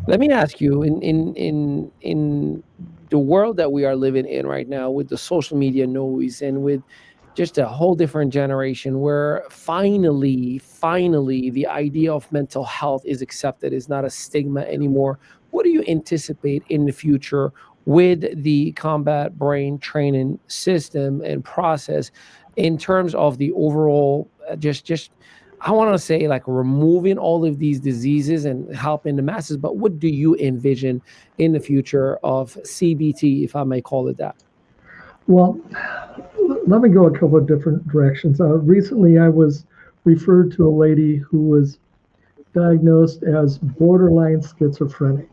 let me ask you, in the world that we are living in right now, with the social media noise and with just a whole different generation where finally the idea of mental health is accepted, is not a stigma anymore, what do you anticipate in the future with the combat brain training system and process in terms of the overall, just I want to say, like, removing all of these diseases and helping the masses, but what do you envision in the future of CBT, if I may call it that? Well, let me go a couple of different directions. Recently, I was referred to a lady who was diagnosed as borderline schizophrenic.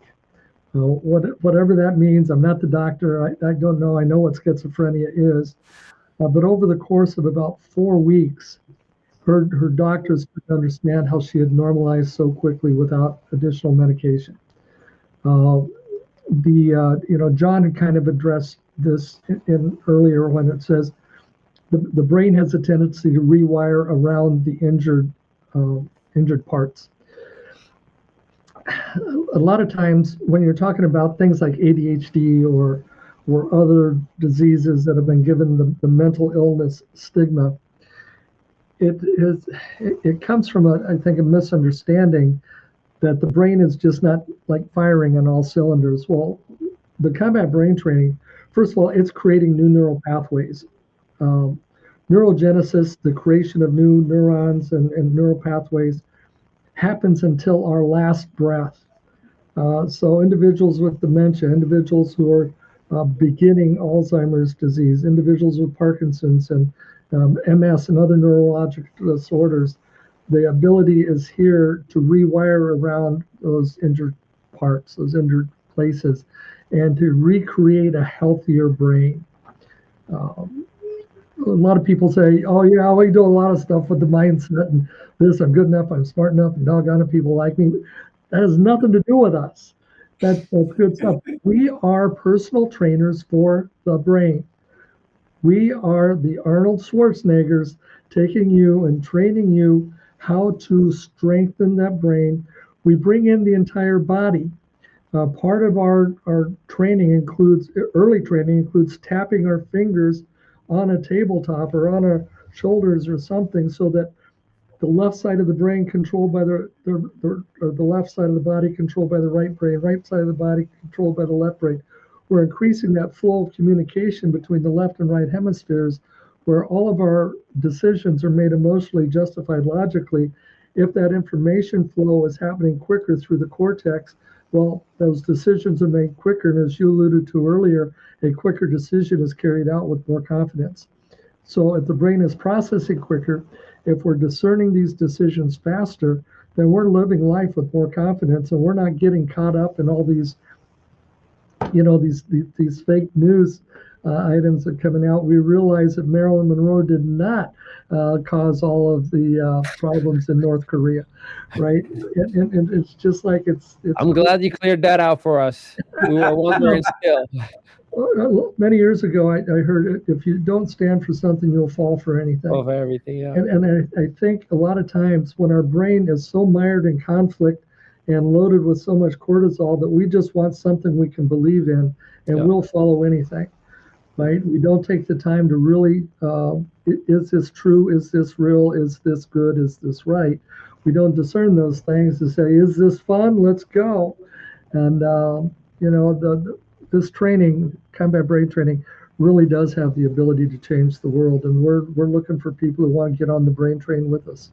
Whatever that means, I'm not the doctor. I don't know. I know what schizophrenia is. But over the course of about 4 weeks, her doctors could understand how she had normalized so quickly without additional medication. John had kind of addressed this in earlier when it says the brain has a tendency to rewire around the injured parts. A lot of times when you're talking about things like ADHD or other diseases that have been given the mental illness stigma, it comes from I think a misunderstanding that the brain is just not like firing on all cylinders. Well, the combat brain training, first of all, it's creating new neural pathways. Neurogenesis, the creation of new neurons and neural pathways, happens until our last breath. So individuals with dementia, individuals who are beginning Alzheimer's disease, individuals with Parkinson's and MS and other neurological disorders, the ability is here to rewire around those injured parts, those injured places, and to recreate a healthier brain. a lot of people say, oh yeah, we do a lot of stuff with the mindset and this, I'm good enough, I'm smart enough, and doggone it, people like me. That has nothing to do with us. That's good stuff. We are personal trainers for the brain. We are the Arnold Schwarzeneggers taking you and training you how to strengthen that brain. We bring in the entire body. Part of our training includes, early training includes tapping our fingers on a tabletop or on our shoulders or something, so that the left side of the brain controlled by or the left side of the body controlled by the right brain, right side of the body controlled by the left brain. We're increasing that flow of communication between the left and right hemispheres, where all of our decisions are made emotionally justified logically. If that information flow is happening quicker through the cortex, well, those decisions are made quicker. And as you alluded to earlier, a quicker decision is carried out with more confidence. So if the brain is processing quicker, if we're discerning these decisions faster, then we're living life with more confidence, and we're not getting caught up in all these, these fake news items that are coming out. We realize that Marilyn Monroe did not cause all of the problems in North Korea, right? And it's just like it's. I'm glad you cleared that out for us. We were wondering still. Many years ago, I heard, if you don't stand for something, you'll fall for anything. Of everything, yeah. And I think a lot of times when our brain is so mired in conflict and loaded with so much cortisol that we just want something we can believe in, and we'll follow anything, right? We don't take the time to really, is this true? Is this real? Is this good? Is this right? We don't discern those things to say, is this fun? Let's go. And, this training, combat brain training, really does have the ability to change the world, and we're looking for people who want to get on the brain train with us.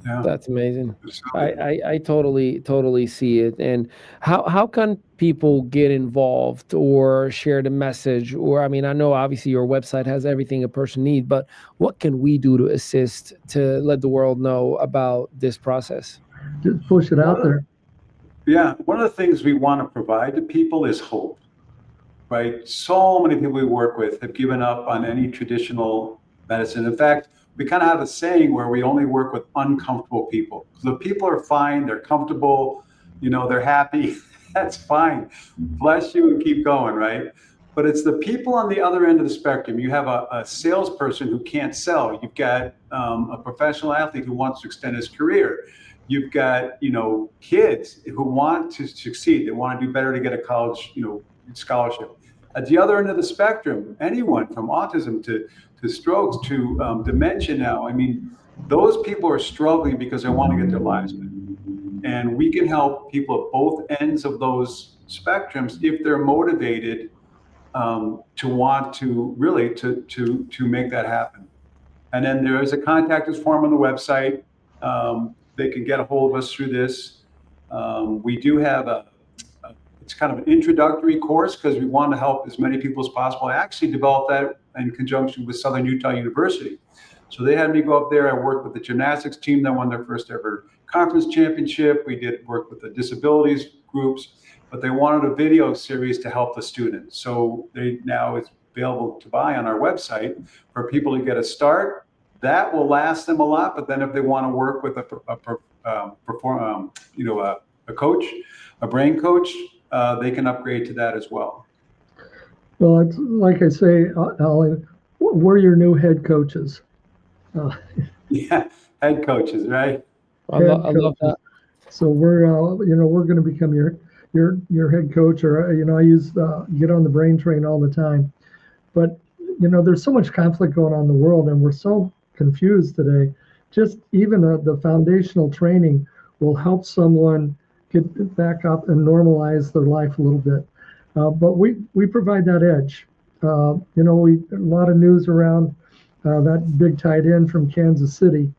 Yeah. That's amazing. I totally see it. And how can people get involved or share the message? Or, I mean, I know obviously your website has everything a person needs, but what can we do to assist to let the world know about this process? Just push it out there. Yeah, one of the things we want to provide to people is hope, right? So many people we work with have given up on any traditional medicine. In fact, we kind of have a saying where we only work with uncomfortable people. So the people are fine, they're comfortable, they're happy, that's fine. Bless you and keep going, right? But it's the people on the other end of the spectrum. You have a salesperson who can't sell. You've got a professional athlete who wants to extend his career. You've got, kids who want to succeed. They want to do better to get a college, scholarship. At the other end of the spectrum, anyone from autism to strokes to dementia now, I mean, those people are struggling because they want to get their lives back. And we can help people at both ends of those spectrums if they're motivated to want to really to make that happen. And then there is a contact us form on the website. They can get a hold of us through this. We do have it's kind of an introductory course because we want to help as many people as possible. I actually developed that in conjunction with Southern Utah University. So they had me go up there. I worked with the gymnastics team that won their first ever conference championship. We did work with the disabilities groups, but they wanted a video series to help the students. So now it's available to buy on our website for people to get a start. That will last them a lot, but then if they want to work with a coach, a brain coach, they can upgrade to that as well. Well, it's like I say, Ali, we're your new head coaches. Yeah, head coaches, right? I love that. So we're going to become your head coach, or I use get on the brain train all the time. But there's so much conflict going on in the world, and we're so confused today. Just even the foundational training will help someone get back up and normalize their life a little bit. But we provide that edge. A lot of news around that big tight end from Kansas City.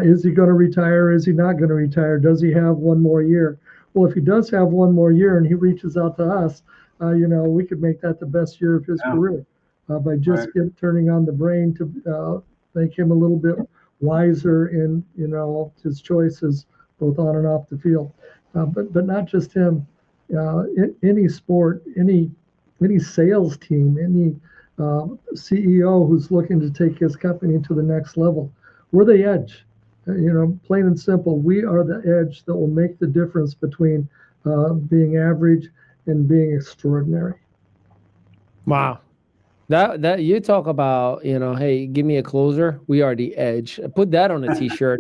Is he going to retire? Is he not going to retire? Does he have one more year? Well, if he does have one more year and he reaches out to us, we could make that the best year of his career by just turning on the brain to make him a little bit wiser in his choices both on and off the field. But not just him. Any sport, any sales team, any CEO who's looking to take his company to the next level. We're the edge. Plain and simple, we are the edge that will make the difference between being average and being extraordinary. Wow. That you talk about, hey, give me a closer. We are the edge. Put that on a t-shirt.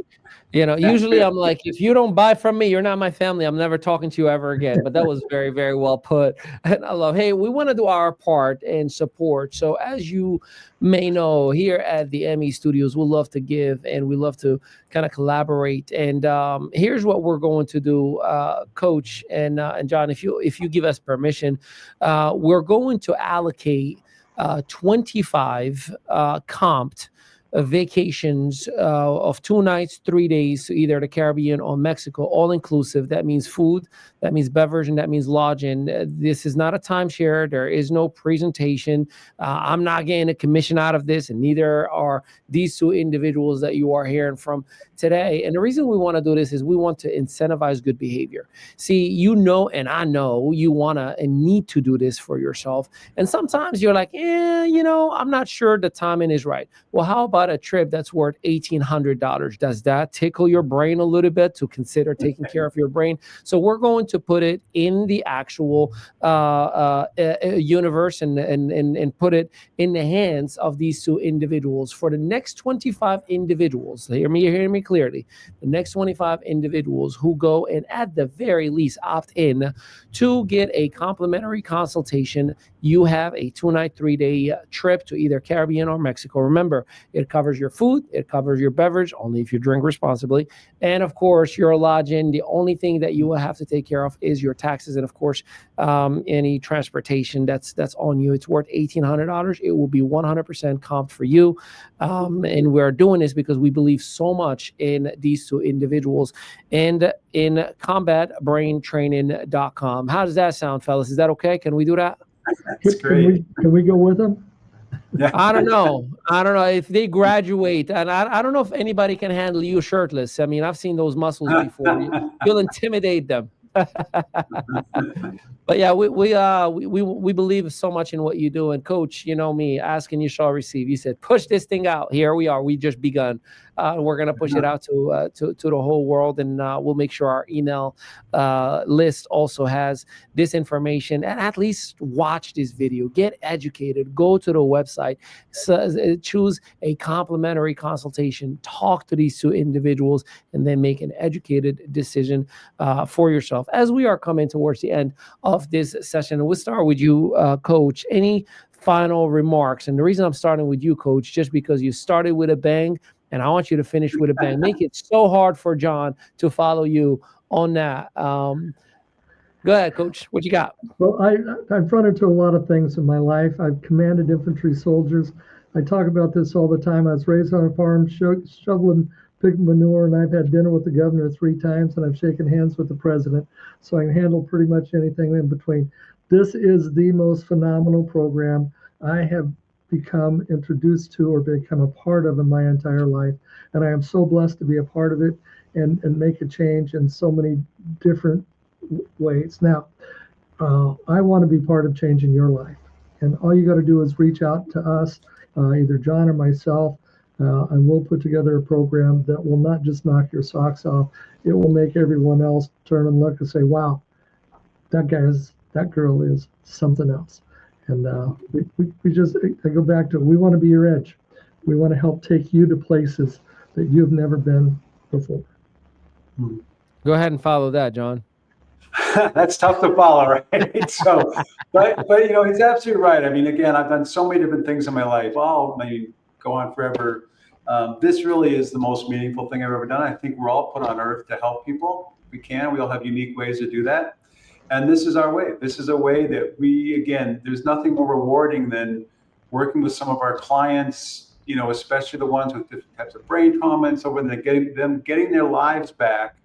Usually I'm like, if you don't buy from me, you're not my family. I'm never talking to you ever again. But that was very, very well put. And I love, hey, we want to do our part and support. So as you may know, here at the ME Studios, we love to give and we love to kind of collaborate. And here's what we're going to do, Coach and John, if you give us permission, we're going to allocate 25 comped vacations of 2 nights, 3 days to either the Caribbean or Mexico, all inclusive. That means food, that means beverage, and that means lodging. This is not a timeshare. There is no presentation. I'm not getting a commission out of this, and neither are these two individuals that you are hearing from today. And the reason we want to do this is we want to incentivize good behavior. See, and I know you want to and need to do this for yourself. And sometimes you're like, I'm not sure the timing is right. Well, how about a trip that's worth $1,800? Does that tickle your brain a little bit to consider taking care of your brain? So we're going to put it in the actual universe and put it in the hands of these two individuals. For the next 25 individuals, hear me clearly, the next 25 individuals who go and at the very least opt in to get a complimentary consultation, you have a 2-night, 3-day trip to either Caribbean or Mexico. Remember, it covers your food, it covers your beverage, only if you drink responsibly, and of course your lodging. The only thing that you will have to take care of is your taxes, and of course any transportation that's on you. It's worth $1,800. It will be 100% comped for you, and we're doing this because we believe so much in these two individuals and in combatbraintraining.com. How does that sound, fellas? Is that okay? Can we do that? That's great. Can we go with them? Yeah. I don't know if they graduate, and I don't know if anybody can handle you shirtless. I mean, I've seen those muscles before. You'll intimidate them. But yeah, we believe so much in what you do. And Coach, you know me, asking you shall receive. You said, push this thing out. Here we are. We just begun. We're going to push it out to the whole world, and we'll make sure our email list also has this information. And at least watch this video, get educated, go to the website, choose a complimentary consultation, talk to these two individuals, and then make an educated decision for yourself. As we are coming towards the end of this session, we'll start with you, Coach. Any final remarks? And the reason I'm starting with you, Coach, just because you started with a bang, and I want you to finish with a bang. Make it so hard for John to follow you on that. Go ahead, Coach. What you got? Well, I've run into a lot of things in my life. I've commanded infantry soldiers. I talk about this all the time. I was raised on a farm, shoveling pig manure, and I've had dinner with the governor 3 times, and I've shaken hands with the president. So I can handle pretty much anything in between. This is the most phenomenal program I have become introduced to or become a part of in my entire life. And I am so blessed to be a part of it and make a change in so many different ways. Now, I want to be part of changing your life. And all you got to do is reach out to us, either John or myself, and we'll put together a program that will not just knock your socks off. It will make everyone else turn and look and say, wow, that girl is something else. And I go back to, we want to be your edge. We want to help take you to places that you've never been before. Go ahead and follow that, John. That's tough to follow, right? So, but he's absolutely right. I mean, again, I've done so many different things in my life. I'll maybe go on forever. This really is the most meaningful thing I've ever done. I think we're all put on earth to help people. We can. We all have unique ways to do that. And this is our way. This is a way that there's nothing more rewarding than working with some of our clients, especially the ones with different types of brain trauma and so on, getting their lives back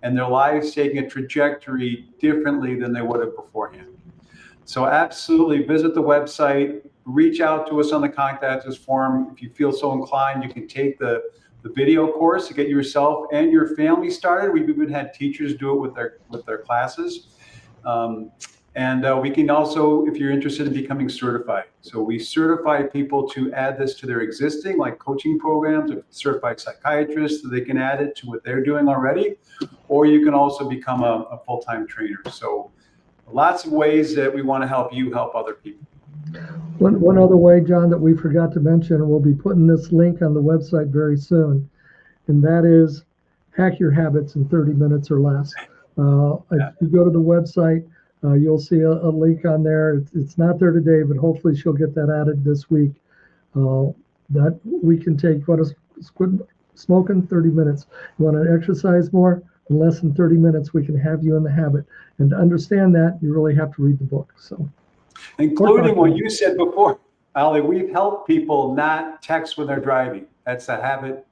and their lives taking a trajectory differently than they would have beforehand. So absolutely visit the website, reach out to us on the contact us form. If you feel so inclined, you can take the video course to get yourself and your family started. We've even had teachers do it with their classes. And we can also, if you're interested in becoming certified. So we certify people to add this to their existing, like coaching programs, or certified psychiatrists, so they can add it to what they're doing already. Or you can also become a full-time trainer. So lots of ways that we want to help you help other people. One other way, John, that we forgot to mention, we'll be putting this link on the website very soon, and that is Hack Your Habits in 30 minutes or less. If you go to the website, you'll see a link on there. It's not there today, but hopefully she'll get that added this week. That we can take, what is quit smoking 30 minutes. You want to exercise more? In less than 30 minutes, we can have you in the habit. And to understand that, you really have to read the book. So, including what you said before, Ali, we've helped people not text when they're driving. That's a habit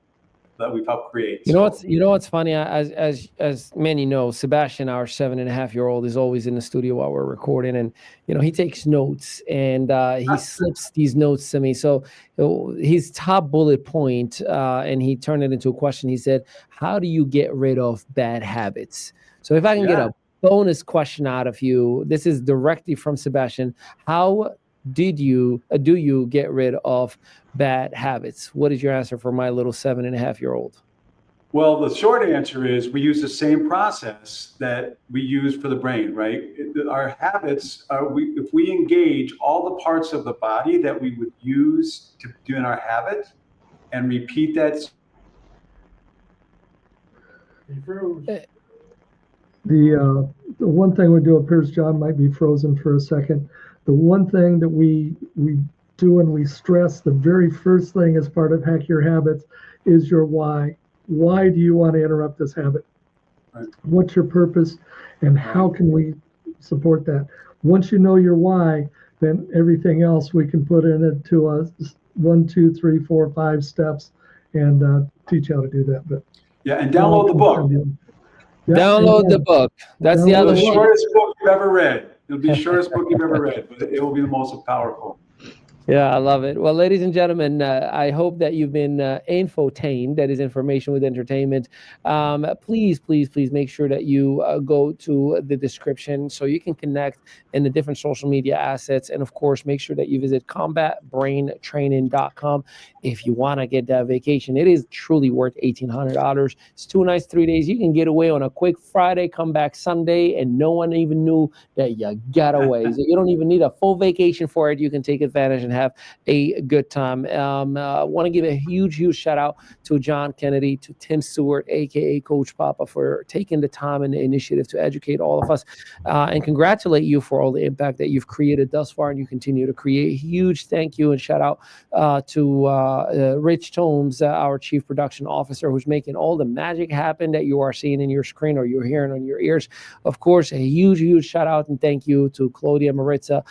that we've helped create. You know what's funny? As many know, Sebastian, our 7.5-year-old, is always in the studio while we're recording, and he takes notes, and he slips these notes to me. So his top bullet point, and he turned it into a question. He said, "How do you get rid of bad habits?" So if I can get a bonus question out of you, this is directly from Sebastian. How do you get rid of bad habits? What is your answer for my little 7.5-year-old? Well, the short answer is we use the same process that we use for the brain, right? Our habits are, if we engage all the parts of the body that we would use to do in our habit and repeat that. The one thing we do appears John might be frozen for a second. The one thing that we do and we stress, the very first thing as part of Hack Your Habits, is your why. Why do you want to interrupt this habit? Right. What's your purpose, and how can we support that? Once you know your why, then everything else we can put into a 1, 2, 3, 4, 5 steps and teach you how to do that. But and download the book. Download the book. That's the other one. The one. shortest book you've ever read. It'll be the shortest book you've ever read, but it will be the most powerful. Yeah, I love it. Well, ladies and gentlemen, I hope that you've been infotained. That is information with entertainment. Please make sure that you go to the description so you can connect in the different social media assets. And of course, make sure that you visit combatbraintraining.com if you want to get that vacation. It is truly worth $1,800. It's 2 nights, 3 days. You can get away on a quick Friday, come back Sunday, and no one even knew that you got away. So you don't even need a full vacation for it. You can take advantage and have a good time. I want to give a huge shout out to John Kennedy, to Tim Stewart, aka Coach Papa, for taking the time and the initiative to educate all of us, and congratulate you for all the impact that you've created thus far and you continue to create. Huge thank you and shout out to Rich Tomes, our Chief Production Officer, who's making all the magic happen that you are seeing in your screen or you're hearing on your ears. Of course, a huge shout out and thank you to Claudia Maritza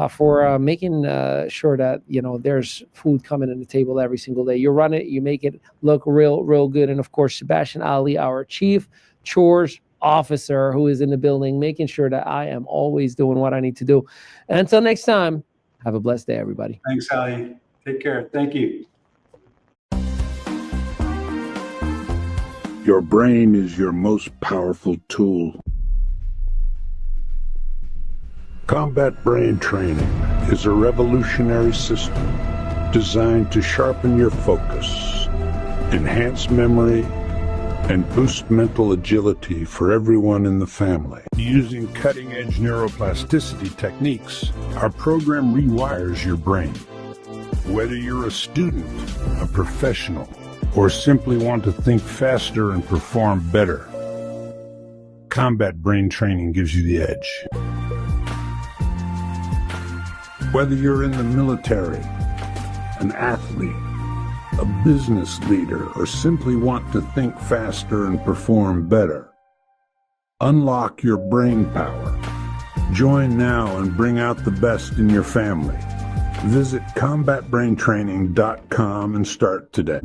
for making sure that there's food coming on the table every single day. You run it, you make it look real good. And of course, Sebastian Ali, our Chief Chores Officer, who is in the building, making sure that I am always doing what I need to do. And until next time, have a blessed day, everybody. Thanks, Ali. Take care. Thank you. Your brain is your most powerful tool. Combat Brain Training is a revolutionary system designed to sharpen your focus, enhance memory, and boost mental agility for everyone in the family. Using cutting-edge neuroplasticity techniques, our program rewires your brain. Whether you're a student, a professional, or simply want to think faster and perform better, Combat Brain Training gives you the edge. Whether you're in the military, an athlete, a business leader, or simply want to think faster and perform better, unlock your brain power. Join now and bring out the best in your family. Visit combatbraintraining.com and start today.